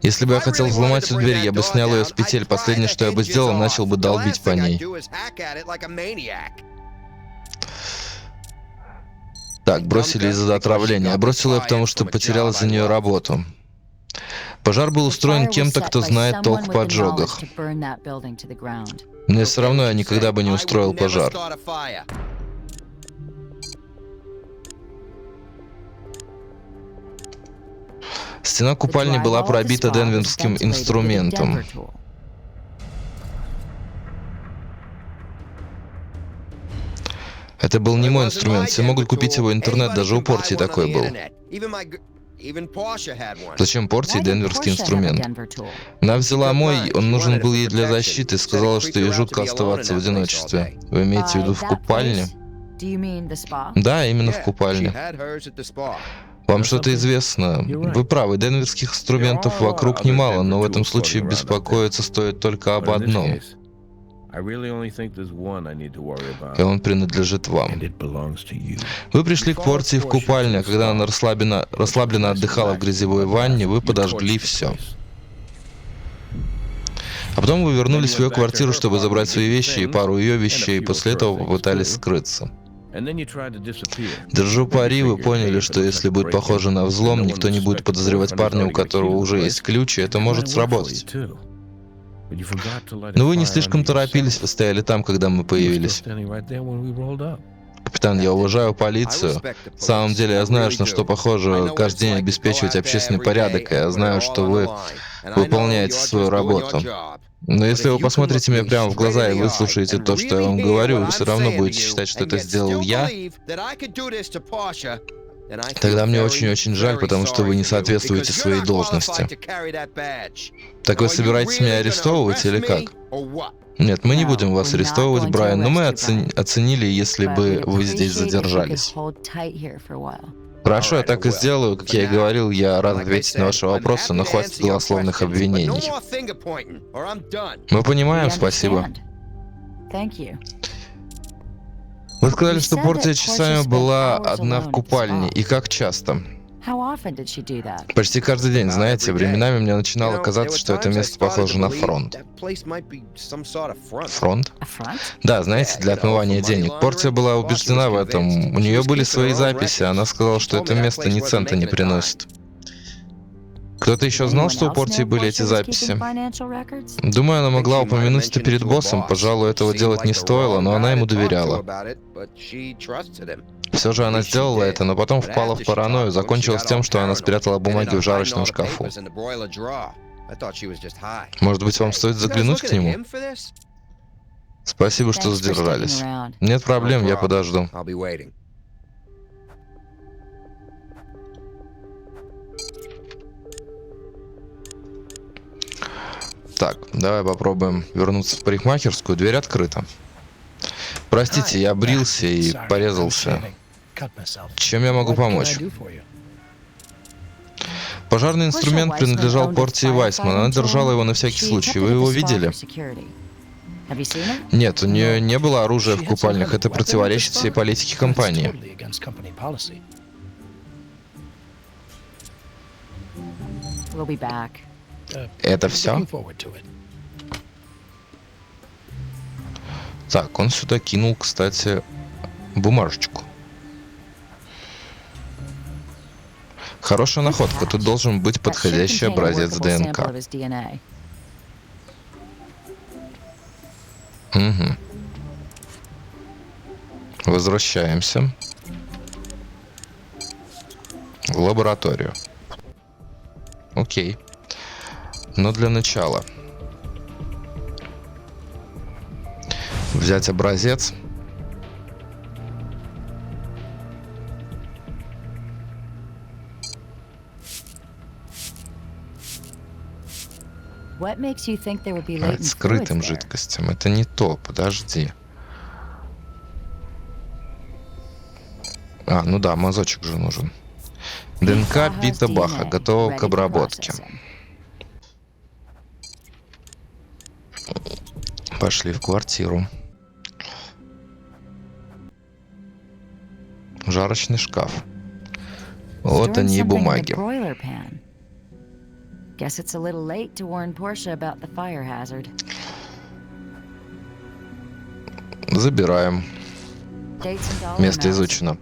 Если бы я хотел взломать эту дверь, я бы снял ее с петель. Последнее, что я бы сделал, начал бы долбить по ней. Так, бросили из-за отравления. Я бросил ее, потому что потерял из-за нее работу. Пожар был устроен кем-то, кто знает толк в поджогах. Мне все равно, я никогда бы не устроил пожар. Стена купальни была пробита денверским инструментом. Это был не мой инструмент. Все могут купить его интернет, даже у Порти такой был. Зачем Порти денверский инструмент? Она взяла мой, он нужен был ей для защиты, сказала, что ей жутко оставаться в одиночестве. Вы имеете в виду в купальне? Да, именно в купальне. Вам что-то известно? Вы правы, денверских инструментов вокруг немало, но в этом случае беспокоиться стоит только об одном. И он принадлежит вам. Вы пришли к Порти в купальне, а когда она расслабленно отдыхала в грязевой ванне, вы подожгли все. А потом вы вернулись в ее квартиру, чтобы забрать свои вещи и пару ее вещей, и после этого попытались скрыться. Держу пари, вы поняли, что если будет похоже на взлом, никто не будет подозревать парня, у которого уже есть ключ, и это может сработать. Но вы не слишком торопились, вы стояли там, когда мы появились. Капитан, я уважаю полицию. На самом деле, я знаю, на что похоже каждый день обеспечивать общественный порядок, и я знаю, что вы выполняете свою работу. Но если вы посмотрите мне прямо в глаза и выслушаете то, что я вам говорю, вы все равно будете считать, что это сделал я. Тогда мне очень-очень жаль, потому что вы не соответствуете своей должности. Так вы собираетесь меня арестовывать или как? Нет, мы не будем вас арестовывать, Брайан, но мы оценили, если бы вы здесь задержались. Хорошо, я так и сделаю. Как я и говорил, я рад ответить на ваши вопросы, но хватит голословных обвинений. Мы понимаем, спасибо. Вы сказали, что Порти часами была одна в купальне. И как часто? Почти каждый день, знаете, временами мне начинало казаться, что это место похоже на фронт. Фронт? Да, знаете, для отмывания денег. Порти была убеждена в этом. У нее были свои записи, она сказала, что это место ни цента не приносит. Кто-то еще знал, что у Порти были эти записи? Думаю, она могла упомянуть это перед боссом. Пожалуй, этого делать не стоило, но она ему доверяла. Все же она сделала это, но потом впала в паранойю. Закончилось тем, что она спрятала бумаги в жарочном шкафу. Может быть, вам стоит заглянуть к нему? Спасибо, что задержались. Нет проблем, я подожду. Так, давай попробуем вернуться в парикмахерскую. Дверь открыта. Простите, я брился и порезался. Чем я могу помочь? Пожарный инструмент принадлежал Порти Вайсман. Она держала его на всякий случай. Вы его видели? Нет, у нее не было оружия в купальнях. Это противоречит всей политике компании. Это все? Так, он сюда кинул, кстати, бумажечку. Хорошая находка. Тут должен быть подходящий образец ДНК. Угу. Возвращаемся в лабораторию. Окей. Но для начала взять образец. Скрытым жидкостям. Это не то, подожди. Ну да, мазочек же нужен. ДНК Пита Баха готова к обработке. Пошли в квартиру. Жарочный шкаф. Вот Storing они и something in the бумаги. broiler pan. Guess it's a little late to warn Portia about the fire hazard. Забираем. Dates and dollar Место amounts. изучено.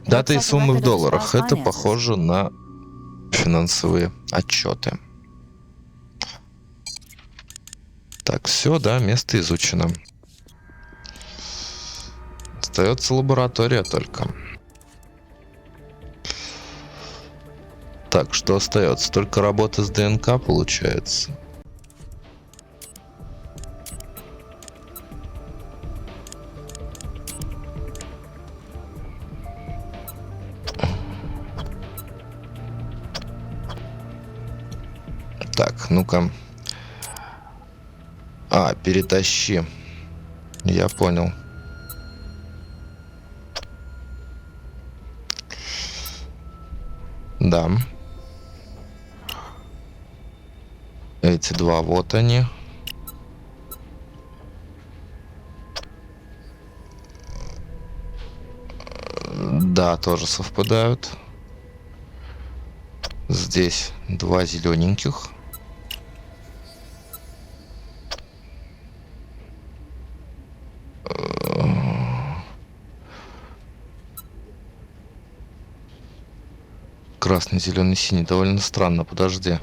Дата и Looks like a суммы в record of the долларах. spy's Это finances. похоже на финансовые отчеты. Так, все, да, место изучено. Остается лаборатория только. Так, что остается? Только работа с ДНК получается. Так, ну-ка. Перетащи. Я понял. Да. Эти два, вот они. Да, тоже совпадают. Здесь два зелененьких. Красный, зеленый, синий. Довольно странно. Подожди.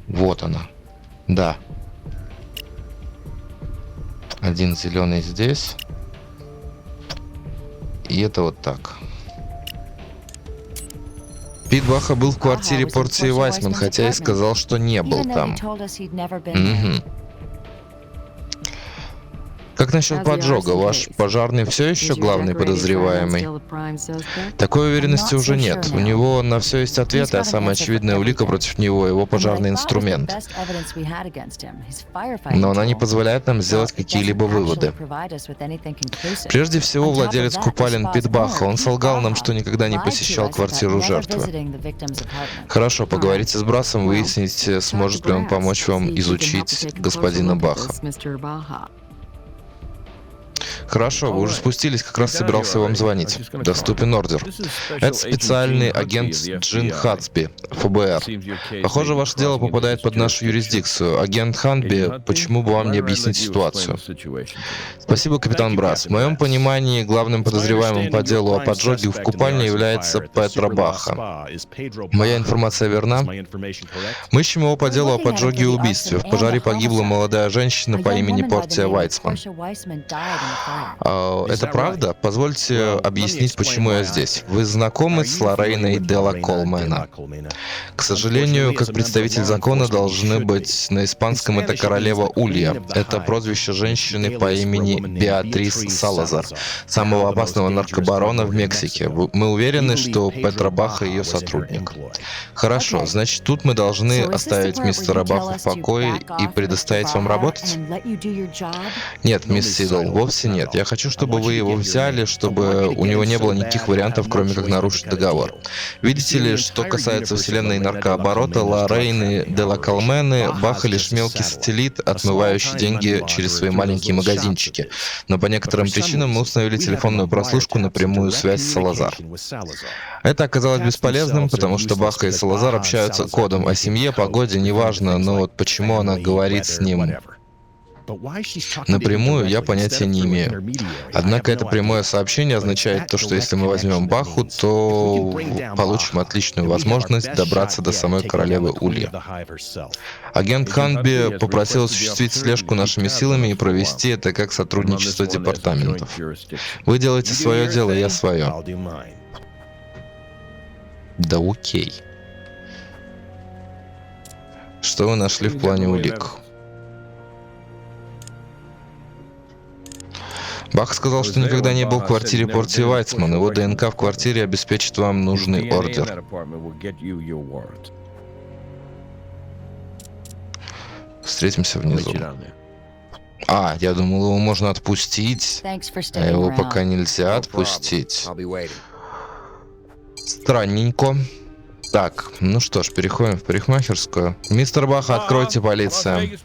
Вот она. Да. Один зеленый здесь. И это вот так. Пит Баха был в квартире Порции Вайсман, хотя и сказал, что не был Even though he там. told us he'd never been there. Мгм. Как насчет поджога? Ваш пожарный все еще главный подозреваемый? Такой уверенности уже нет. У него на все есть ответы, а самая очевидная улика против него — его пожарный инструмент. Но она не позволяет нам сделать какие-либо выводы. Прежде всего, владелец купалин Пит Баха. Он солгал нам, что никогда не посещал квартиру жертвы. Хорошо, поговорите с Брасом, выясните, сможет ли он помочь вам изучить господина Баха. Хорошо, вы уже спустились, как раз собирался вам звонить. Доступен ордер. Это специальный агент Джин Хатсби, ФБР. Похоже, ваше дело попадает под нашу юрисдикцию. Агент Хатсби, почему бы вам не объяснить ситуацию? Спасибо, капитан Брас. В моем понимании, главным подозреваемым по делу о поджоге в купальне является Петро Баха. Моя информация верна? Мы ищем его по делу о поджоге и убийстве. В пожаре погибла молодая женщина по имени Портия Вайсман. Это правда? Позвольте объяснить, почему я здесь. Вы знакомы с Лоррейной Делла Колмена? К сожалению, как представитель закона, должны быть на испанском это королева Улья. Это прозвище женщины по имени Беатрис Салазар, самого опасного наркобарона в Мексике. Мы уверены, что Петро Баха ее сотрудник. Хорошо, значит, тут мы должны оставить мистера Баху в покое и предоставить вам работать? Нет, мисс Сидл, вовсе нет. Я хочу, чтобы вы его взяли, чтобы у него не было никаких вариантов, кроме как нарушить договор. Видите ли, что касается вселенной наркооборота, Лоррейны Делла Колмены, Баха лишь мелкий сателлит, отмывающий деньги через свои маленькие магазинчики. Но по некоторым причинам мы установили телефонную прослушку на прямую связь с Салазар. Это оказалось бесполезным, потому что Баха и Салазар общаются кодом о семье, погоде, неважно, но вот почему она говорит с ним напрямую, я понятия не имею. Однако это прямое сообщение означает то, что если мы возьмем Баху, то получим отличную возможность добраться до самой королевы Улья. Агент Ханби попросил осуществить слежку нашими силами и провести это как сотрудничество департаментов. Вы делаете свое дело, я свое. Да окей. Что вы нашли в плане улик? Бах сказал, что никогда не был в квартире Портии Вайсман. Его ДНК в квартире обеспечит вам нужный ордер. Встретимся внизу. Я думал, его можно отпустить. А его пока нельзя отпустить. Странненько. Так, ну что ж, переходим в парикмахерскую. Мистер Баха, откройте, полиция.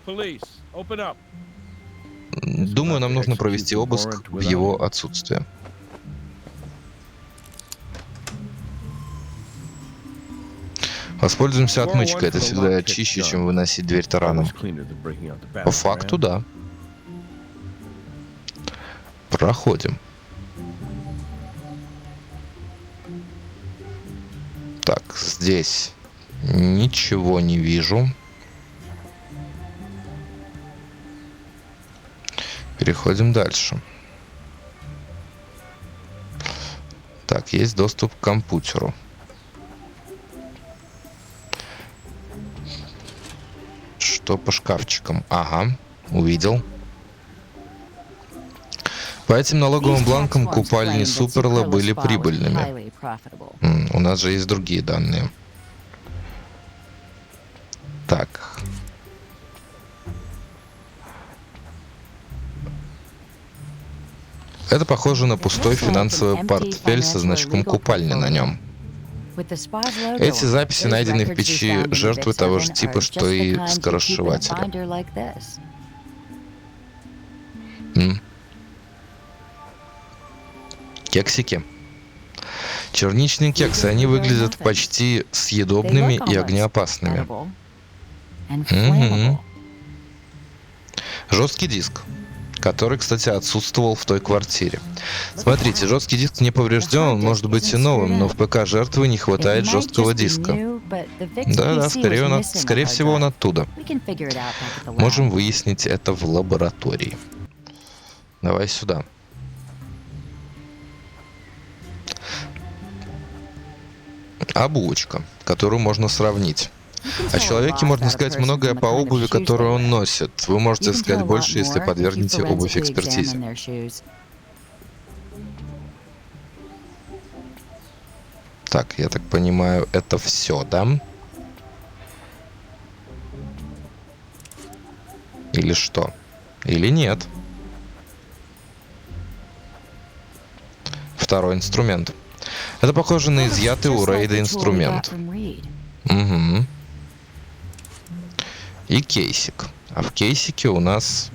Думаю, нам нужно провести обыск в его отсутствие. Воспользуемся отмычкой. Это всегда чище, чем выносить дверь тараном. По факту, да. Проходим. Так, здесь ничего не вижу. Переходим дальше. Так, есть доступ к компьютеру. Что по шкафчикам? Ага, увидел. По этим налоговым бланкам купальни Суперла были прибыльными. У нас же есть другие данные. Так. Это похоже на пустой финансовый портфель со значком купальни на нем. Эти записи найдены в печи жертвы того же типа, что и скоросшивателя. Кексики. Черничные кексы, они выглядят почти съедобными и огнеопасными. Угу. Жесткий диск, который, кстати, отсутствовал в той квартире. Смотрите, жесткий диск не поврежден, он может быть и новым, но в ПК жертвы не хватает жесткого диска. Да, скорее всего, он оттуда. Можем выяснить это в лаборатории. Давай сюда. Обувочка, которую можно сравнить. О человеке можно сказать многое по обуви, которую он носит. Вы можете сказать больше, если подвергнете обувь экспертизе. Так, я так понимаю, это все, да? Или что? Или нет? Второй инструмент. Это похоже на изъятый у Рейда инструмент. Угу. И кейсик. А в кейсике у нас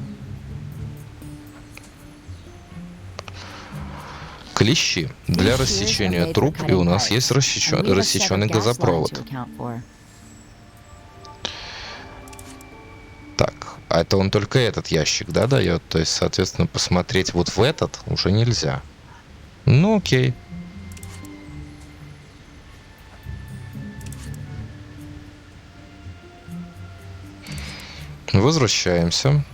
клещи для рассечения труб, и у нас есть рассеченный газопровод. Так, а это он только этот ящик, да, дает? То есть, соответственно, посмотреть вот в этот уже нельзя. Ну, окей. Возвращаемся.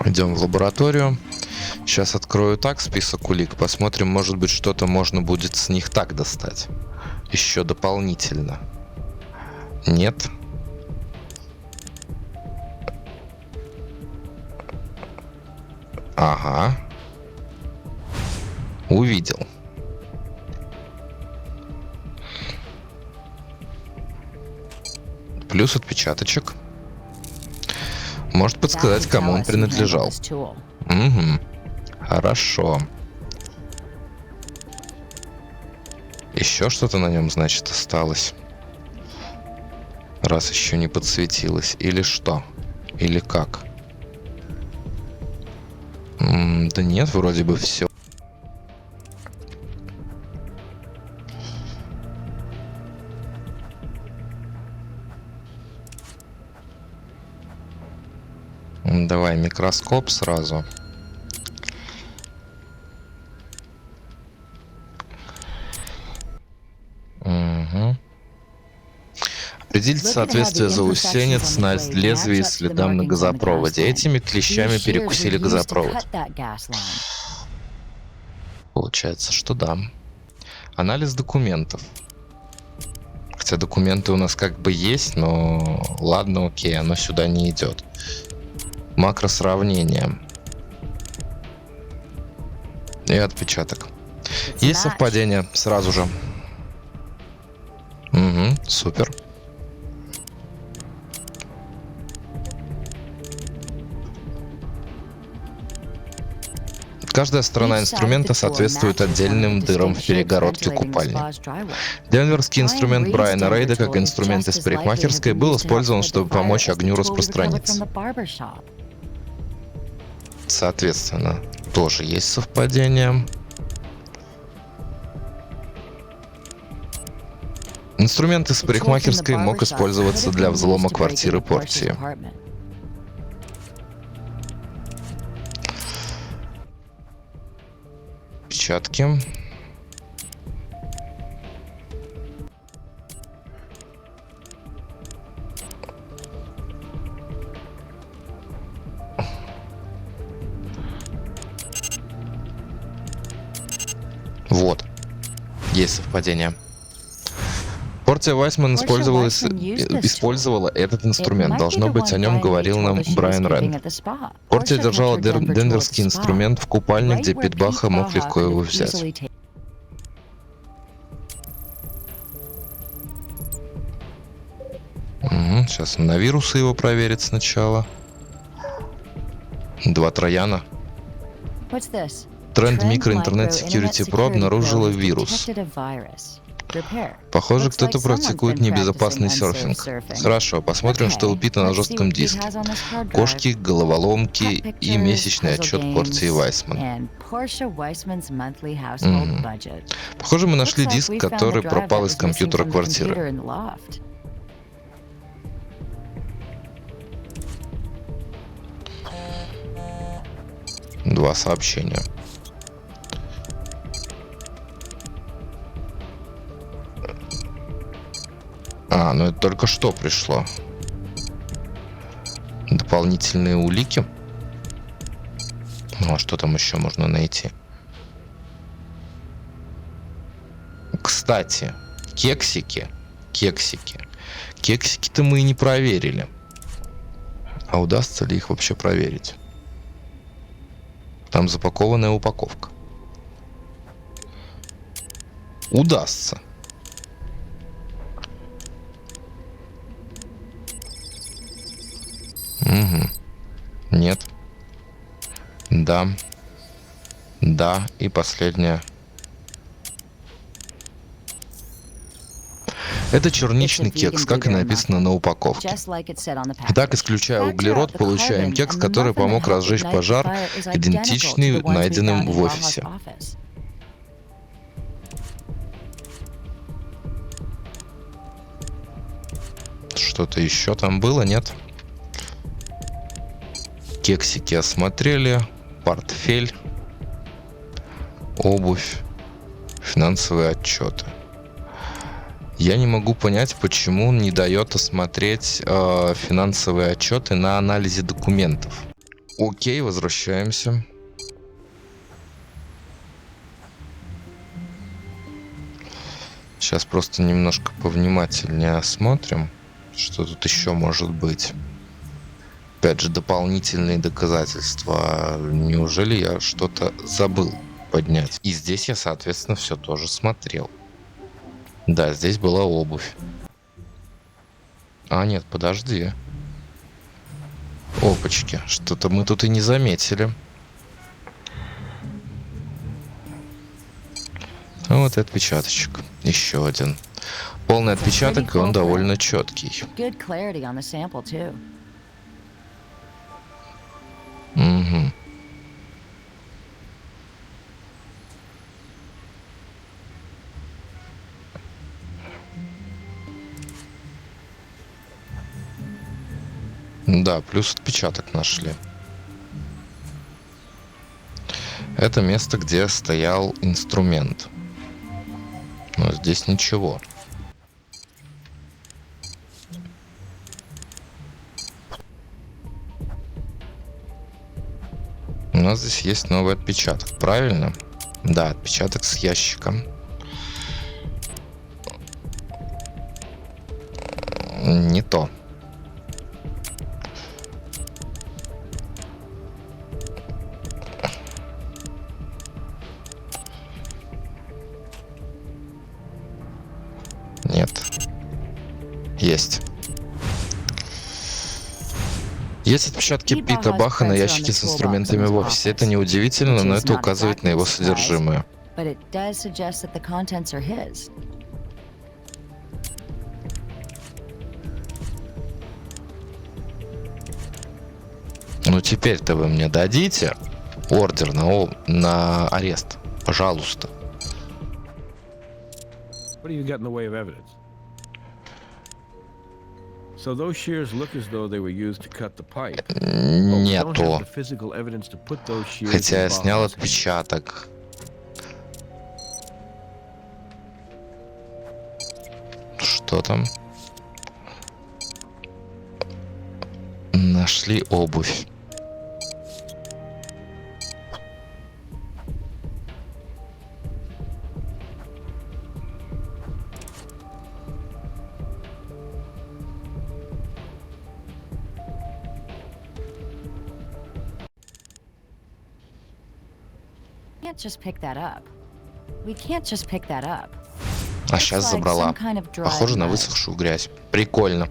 Идем в лабораторию. Сейчас открою так список улик. Посмотрим, может быть, что-то можно будет с них так достать. Еще дополнительно. Нет. Ага. Увидел. Плюс отпечаточек. Может подсказать, кому он принадлежал. Угу. Хорошо. Еще что-то на нем, значит, осталось. Раз еще не подсветилось. Или что? Или как? Да нет, вроде бы все. Давай микроскоп сразу. Угу. Определить соответствие заусенец на лезвии следам на газопроводе. Этими клещами перекусили газопровод. Получается, что да. Анализ документов. Хотя документы у нас как бы есть, но ладно, окей, оно сюда не идет. Макросравнение. И отпечаток. Есть совпадение сразу же. Угу, супер. Каждая сторона инструмента соответствует отдельным дырам в перегородке купальни. Денверский инструмент Брайана Рейда, как инструмент из парикмахерской, был использован, чтобы помочь огню распространиться. Соответственно, тоже есть совпадение. Инструмент из парикмахерской мог использоваться для взлома квартиры Портии. Отпечатки. Вот. Есть совпадение. Портия Вайсман использовала этот инструмент. Должно быть, о нем говорил нам Брайан Рэнд. Портия держала денверский инструмент в купальне, где Пит Баха мог легко его взять. Сейчас на вирусы его проверит сначала. 2 трояна. Тренд Micro-Internet Security Pro обнаружила вирус. Похоже, кто-то практикует небезопасный серфинг. Хорошо, посмотрим, что у Пита на жестком диске. Кошки, головоломки и месячный отчет Портии Вайсман. Похоже, мы нашли диск, который пропал из компьютера квартиры. 2 сообщения. Ну это только что пришло. Дополнительные улики. Ну а что там еще можно найти? Кстати, кексики. Кексики-то мы и не проверили. А удастся ли их вообще проверить? Там запакованная упаковка. Удастся. Нет. Да. Да. И последняя. Это черничный кекс, как и написано на упаковке. Так, исключая углерод, получаем кекс, который помог разжечь пожар, идентичный найденным в офисе. Что-то еще там было, нет? Кексики осмотрели, портфель, обувь, финансовые отчеты. Я не могу понять, почему он не дает осмотреть финансовые отчеты на анализе документов. Окей, возвращаемся. Сейчас просто немножко повнимательнее осмотрим, что тут еще может быть. Опять же, дополнительные доказательства. Неужели я что-то забыл поднять? И здесь я, соответственно, все тоже смотрел. Да, здесь была обувь. А, нет, подожди. Опачки, что-то мы тут и не заметили. Вот и отпечаточек. Еще один. Полный отпечаток, и он довольно четкий. Угу. Да, плюс отпечаток нашли. Это место, где стоял инструмент. Но здесь ничего. У нас здесь есть новый отпечаток, правильно? Да, отпечаток с ящиком. Не то. Нет. Есть. Есть отпечатки Пита Баха на ящике с инструментами в офисе. Это неудивительно, но это указывает на его содержимое. But it does suggest that the contents are his. Ну теперь-то вы мне дадите ордер на арест, пожалуйста. What do you got in the way of evidence? So those shears look as though they were used to cut the pipe. But we don't Нету. have the physical evidence to put those shears Хотя in я снял Baja's hands. отпечаток. Что там? Нашли обувь. Can't just pick that up. We can't just pick that up. А сейчас Looks like забрала. some kind of dry Похоже на mud. высохшую грязь. Прикольно.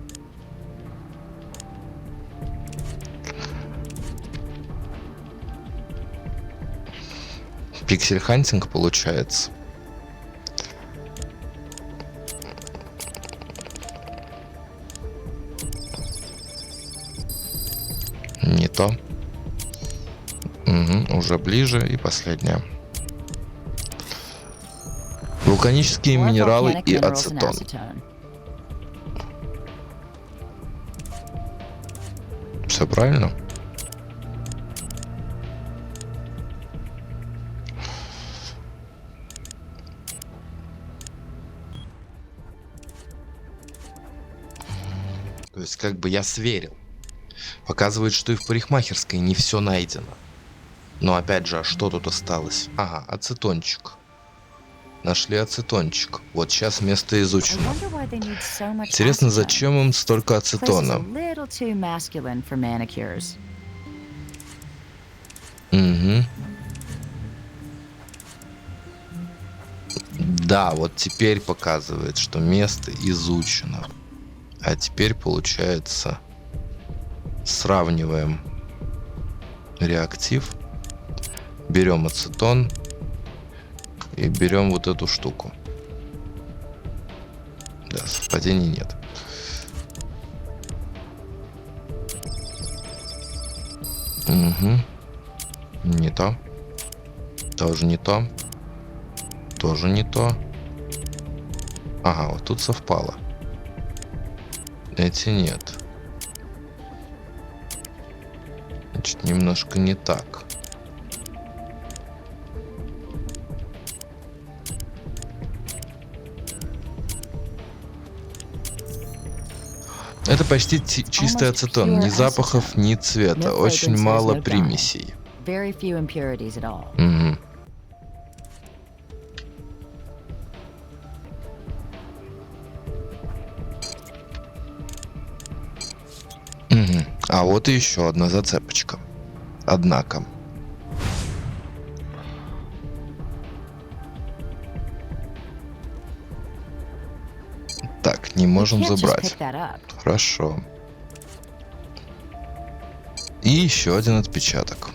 Пиксель-хантинг получается. Не то. Угу, уже ближе. И последняя. Вулканические More минералы volcanic и minerals and ацетон. acetone. Все правильно? То есть как бы я сверил. Показывает, что и в парикмахерской не все найдено. Но опять же, а что тут осталось? Ага, ацетончик. Нашли ацетончик. Вот сейчас место I изучено. wonder why they need so much Интересно, acetone. зачем им столько Place is a ацетона? little too masculine for manicures. Угу. Да, вот теперь показывает, что место изучено. А теперь получается сравниваем реактив, берем ацетон и берем вот эту штуку. Да, совпадений нет. Угу. Не то. Тоже не то. Тоже не то. Ага, вот тут совпало. Эти нет. Значит, немножко не так. Это почти чистый ацетон. Ни запахов, ни цвета. Очень мало примесей. Very few impurities at all. Угу. Угу. А вот и еще одна зацепочка. Однако. Так, не можем Can't just забрать. pick that up. Хорошо. И еще один отпечаток.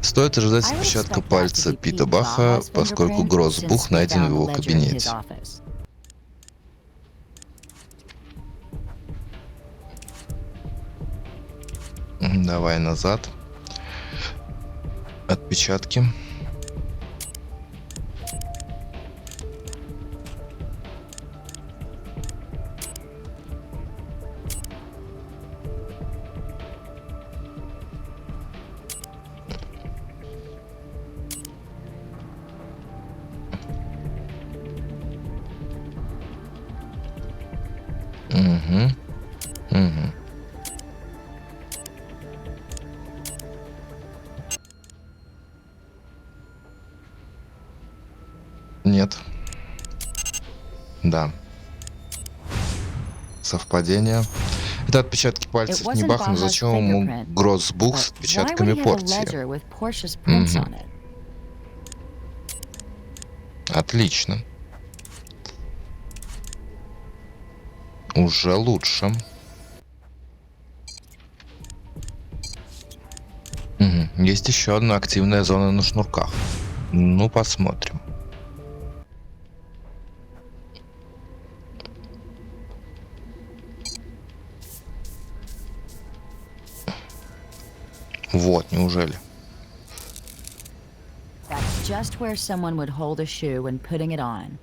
Стоит ожидать I would отпечатка expect that to пальца be Пита Pete Баха, Baja's поскольку fingerprint, Гроссбух since we найден в found его the ledger in his кабинете. office. Давай назад. Отпечатки. Угу. Угу. Нет. Да. Совпадение. Это отпечатки пальцев It не wasn't Баха, но Baja's зачем ему fingerprint, Гроссбух с But why would отпечатками he have a Портии? ledger with Portia's prints Мгм. on it? Отлично. Уже лучше. Есть еще одна активная зона на шнурках. Ну, посмотрим. Вот, неужели? That's just where someone would hold a shoe when putting it on.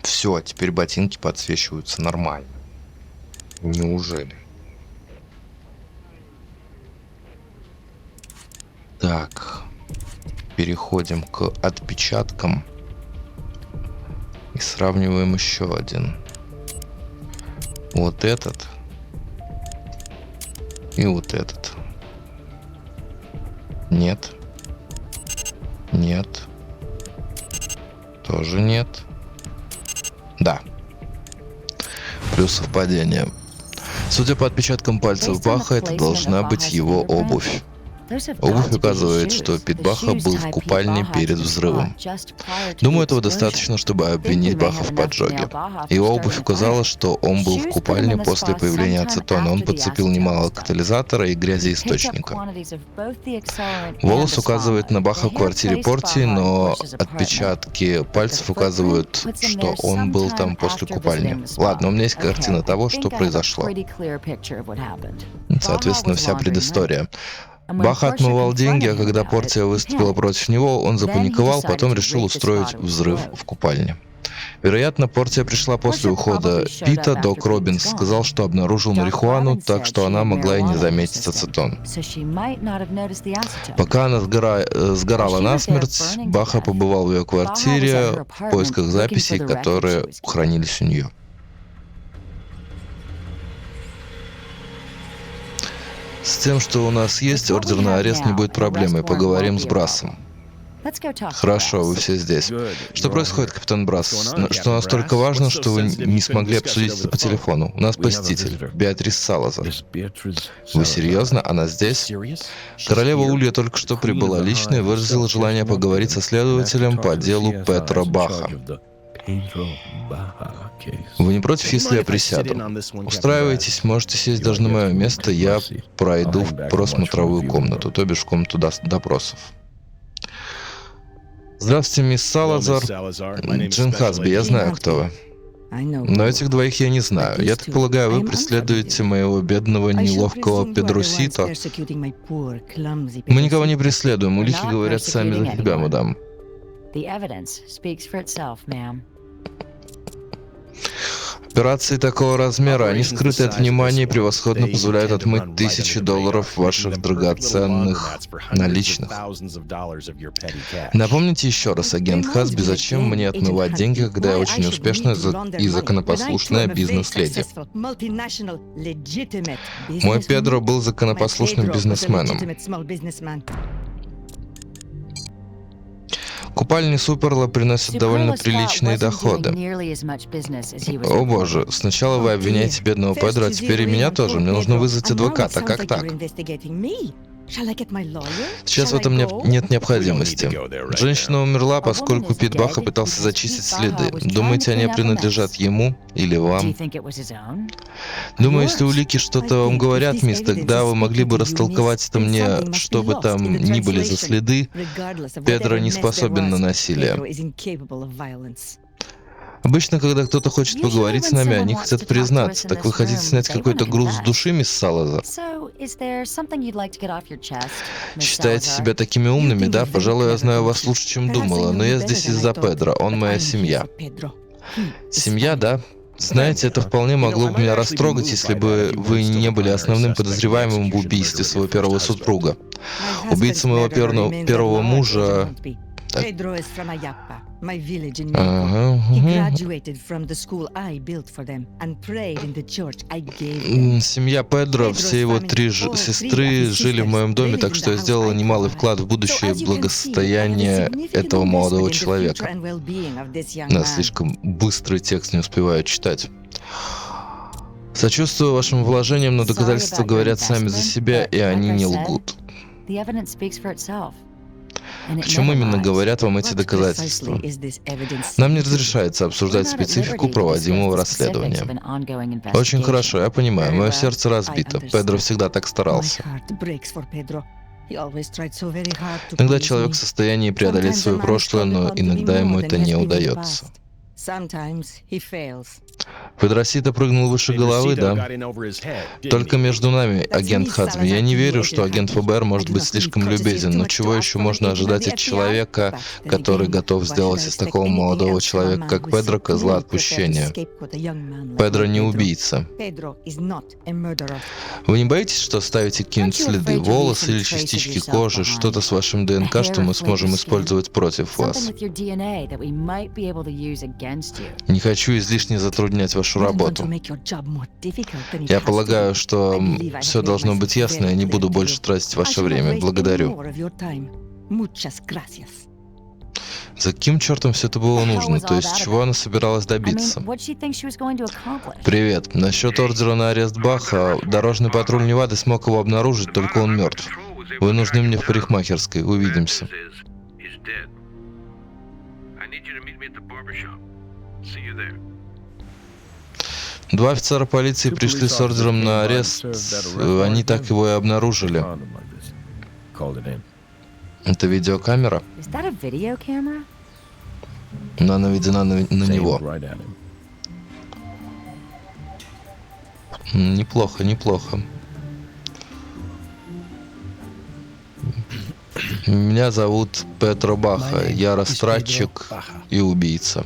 Все, теперь ботинки подсвечиваются нормально. Неужели? Так, переходим к отпечаткам и сравниваем еще один. Вот этот и вот этот. Нет. Нет. Тоже нет. Да. Плюс совпадение. Судя по отпечаткам пальцев Баха, это должна быть его обувь. Обувь указывает, что Пит Баха был в купальне перед взрывом. Думаю, этого достаточно, чтобы обвинить Баха в поджоге. Его обувь указала, что он был в купальне после появления ацетона. Он подцепил немало катализатора и грязи источника. Волос указывает на Баха в квартире Порти, но отпечатки пальцев указывают, что он был там после купальни. Ладно, у меня есть картина того, что произошло. Соответственно, вся предыстория. Баха отмывал деньги, а когда Портия выступила против него, он запаниковал, потом решил устроить взрыв в купальне. Вероятно, Портия пришла после ухода Пита. Док Робинс сказал, что обнаружил марихуану, так что она могла и не заметить ацетон. Пока она сгорала насмерть, Баха побывал в ее квартире в поисках записей, которые хранились у нее. С тем, что у нас есть ордер на арест, не будет проблемы. Поговорим с Брассом. Хорошо, вы все здесь. Что происходит, капитан Брасс? Что настолько важно, что вы не смогли обсудить это по телефону? У нас посетитель, Беатрис Салазар. Вы серьезно? Она здесь? Королева Улья только что прибыла лично и выразила желание поговорить со следователем по делу Петро Баха. Вы не против, если я присяду? Устраивайтесь, можете сесть даже на мое место, я пройду в просмотровую комнату, то бишь в комнату допросов. Здравствуйте, мисс Салазар. Джин Хасби, я знаю, кто вы. Но этих двоих я не знаю. Я так полагаю, вы преследуете моего бедного, неловкого Педросито? Мы никого не преследуем, улики говорят сами за себя, мадам. Операции такого размера, они скрыты от внимания и превосходно позволяют отмыть $1000 ваших драгоценных наличных. Напомните еще раз, агент Хасби, зачем мне отмывать деньги, когда я очень успешная и законопослушная бизнес-леди? Мой Педро был законопослушным бизнесменом. Купальни Суперла приносят довольно приличные доходы. О боже, сначала вы обвиняете бедного Педро, а теперь и меня тоже. Мне нужно вызвать адвоката. Как так? Сейчас в этом нет необходимости. Женщина умерла, поскольку Пит Баха пытался зачистить следы. Думаете, они принадлежат ему или вам? Думаю, если улики что-то вам говорят, мисс, тогда вы могли бы растолковать это мне, что бы там ни были за следы. Педро не способен на насилие. Обычно, когда кто-то хочет поговорить с нами, они хотят признаться. Так вы хотите снять какой-то груз с души, мисс Салазар? Считаете себя такими умными, да? Пожалуй, я знаю вас лучше, чем думала, но я здесь из-за Педро, он моя семья. Семья, да? Знаете, это вполне могло бы меня растрогать, если бы вы не были основным подозреваемым в убийстве своего первого супруга. Убийца моего первого мужа... Так. Семья Педро, все его 3 сестры жили в моем доме, так что я сделала немалый вклад в будущее благосостояние этого молодого человека. Да, слишком быстрый текст, не успеваю читать. Сочувствую вашим вложениям, но доказательства говорят сами за себя, и они не лгут. О чем именно говорят вам эти доказательства? Нам не разрешается обсуждать специфику проводимого расследования. Очень хорошо, я понимаю, мое сердце разбито. Педро всегда так старался. Иногда человек в состоянии преодолеть свое прошлое, но иногда ему это не удается. Педросита прыгнул выше головы, да? Только между нами, агент Хадсби. Я не верю, что агент ФБР может быть слишком любезен, но чего еще можно ожидать от человека, который готов сделать из такого молодого человека, как Педро, козла отпущения? Педро не убийца. Вы не боитесь, что оставите какие-нибудь следы, волосы или частички кожи, что-то с вашим ДНК, что мы сможем использовать против вас? Не хочу излишне затруднять вашу работу. Я полагаю, что все должно быть ясно, и я не буду больше тратить ваше время. Благодарю. За каким чертом все это было нужно? То есть, чего она собиралась добиться? Привет. Насчет ордера на арест Баха, дорожный патруль Невады смог его обнаружить, только он мертв. Вы нужны мне в парикмахерской. Увидимся. Два офицера полиции пришли с ордером на арест. Они так его и обнаружили. Это видеокамера? Но она наведена на него. Неплохо, неплохо. Меня зовут Петро Баха. Я растратчик и убийца.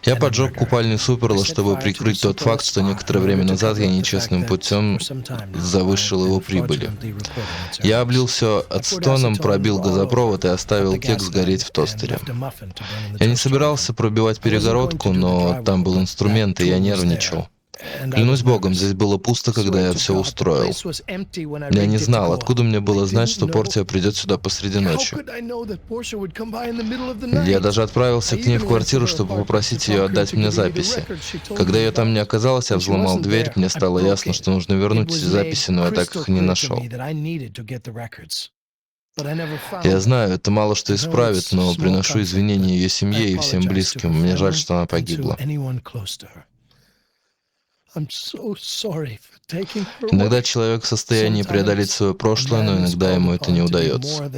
Я поджег купальный Суперла, чтобы прикрыть тот факт, что некоторое время назад я нечестным путем завышил его прибыли. Я облил все ацетоном, пробил газопровод и оставил кекс сгореть в тостере. Я не собирался пробивать перегородку, но там был инструмент, и я нервничал. Клянусь богом, здесь было пусто, когда я все устроил. Я не знал, откуда мне было знать, что Портия придет сюда посреди ночи. Я даже отправился к ней в квартиру, чтобы попросить ее отдать мне записи. Когда ее там не оказалось, я взломал дверь, мне стало ясно, что нужно вернуть эти записи, но я так их и не нашел. Я знаю, это мало что исправит, но приношу извинения ее семье и всем близким. Мне жаль, что она погибла. Иногда человек в состоянии преодолеть свое прошлое, но иногда ему это не удается.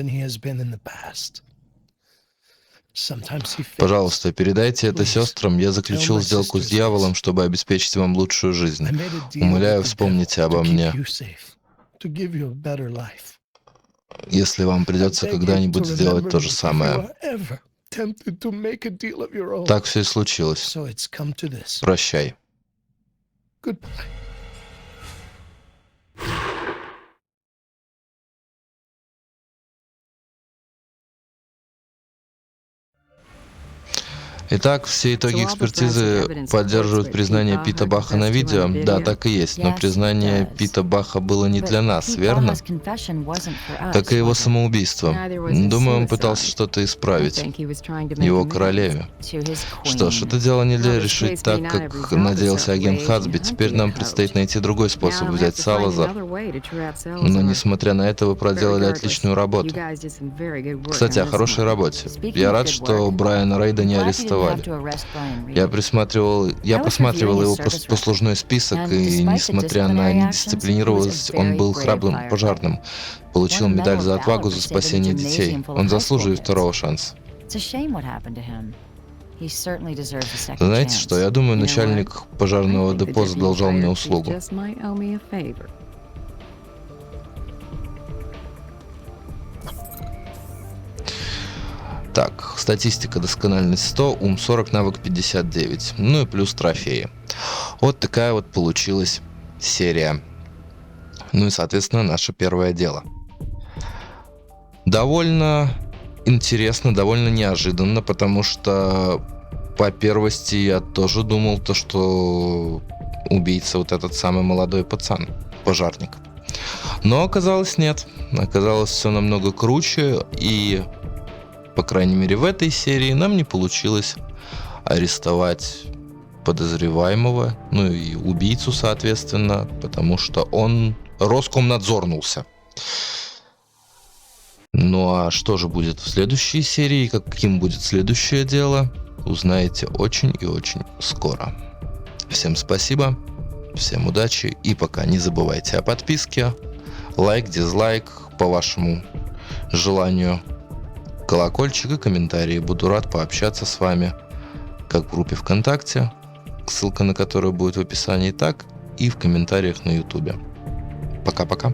Пожалуйста, передайте это сестрам. Я заключил сделку с дьяволом, чтобы обеспечить вам лучшую жизнь. Умоляю, вспомните обо мне. Если вам придется когда-нибудь сделать то же самое. Так все и случилось. Прощай. Итак, все итоги экспертизы поддерживают признание Пита Баха на видео. Да, так и есть, но признание Пита Баха было не для нас, верно? Как и его самоубийство. Думаю, он пытался что-то исправить. Его королеве. Что ж, это дело нельзя решить так, как надеялся агент Хадсби. Теперь нам предстоит найти другой способ взять Салазар. Но, несмотря на это, вы проделали отличную работу. Кстати, о хорошей работе. Я рад, что Брайана Рейда не арестовали. Я просматривал его послужной список, и, несмотря на недисциплинированность, он был храбрым пожарным. Получил медаль за отвагу за спасение детей. Он заслуживает второго шанса. Знаете что, я думаю, начальник пожарного депо задолжал мне услугу. Так, статистика: доскональность 100, ум 40, навык 59. Ну и плюс трофеи. Вот такая вот получилась серия. Ну и, соответственно, наше первое дело. Довольно интересно, довольно неожиданно, потому что по первости я тоже думал, что убийца вот этот самый молодой пацан, пожарник. Но оказалось нет. Оказалось все намного круче, и по крайней мере в этой серии нам не получилось арестовать подозреваемого, ну и убийцу, соответственно, потому что он Роскомнадзорнулся. Ну а что же будет в следующей серии, каким будет следующее дело, узнаете очень и очень скоро. Всем спасибо, всем удачи, и пока не забывайте о подписке, Лайк, дизлайк, по вашему желанию. Колокольчик и комментарии. Буду рад пообщаться с вами как в группе ВКонтакте, ссылка на которую будет в описании, так и в комментариях на Ютубе. Пока-пока.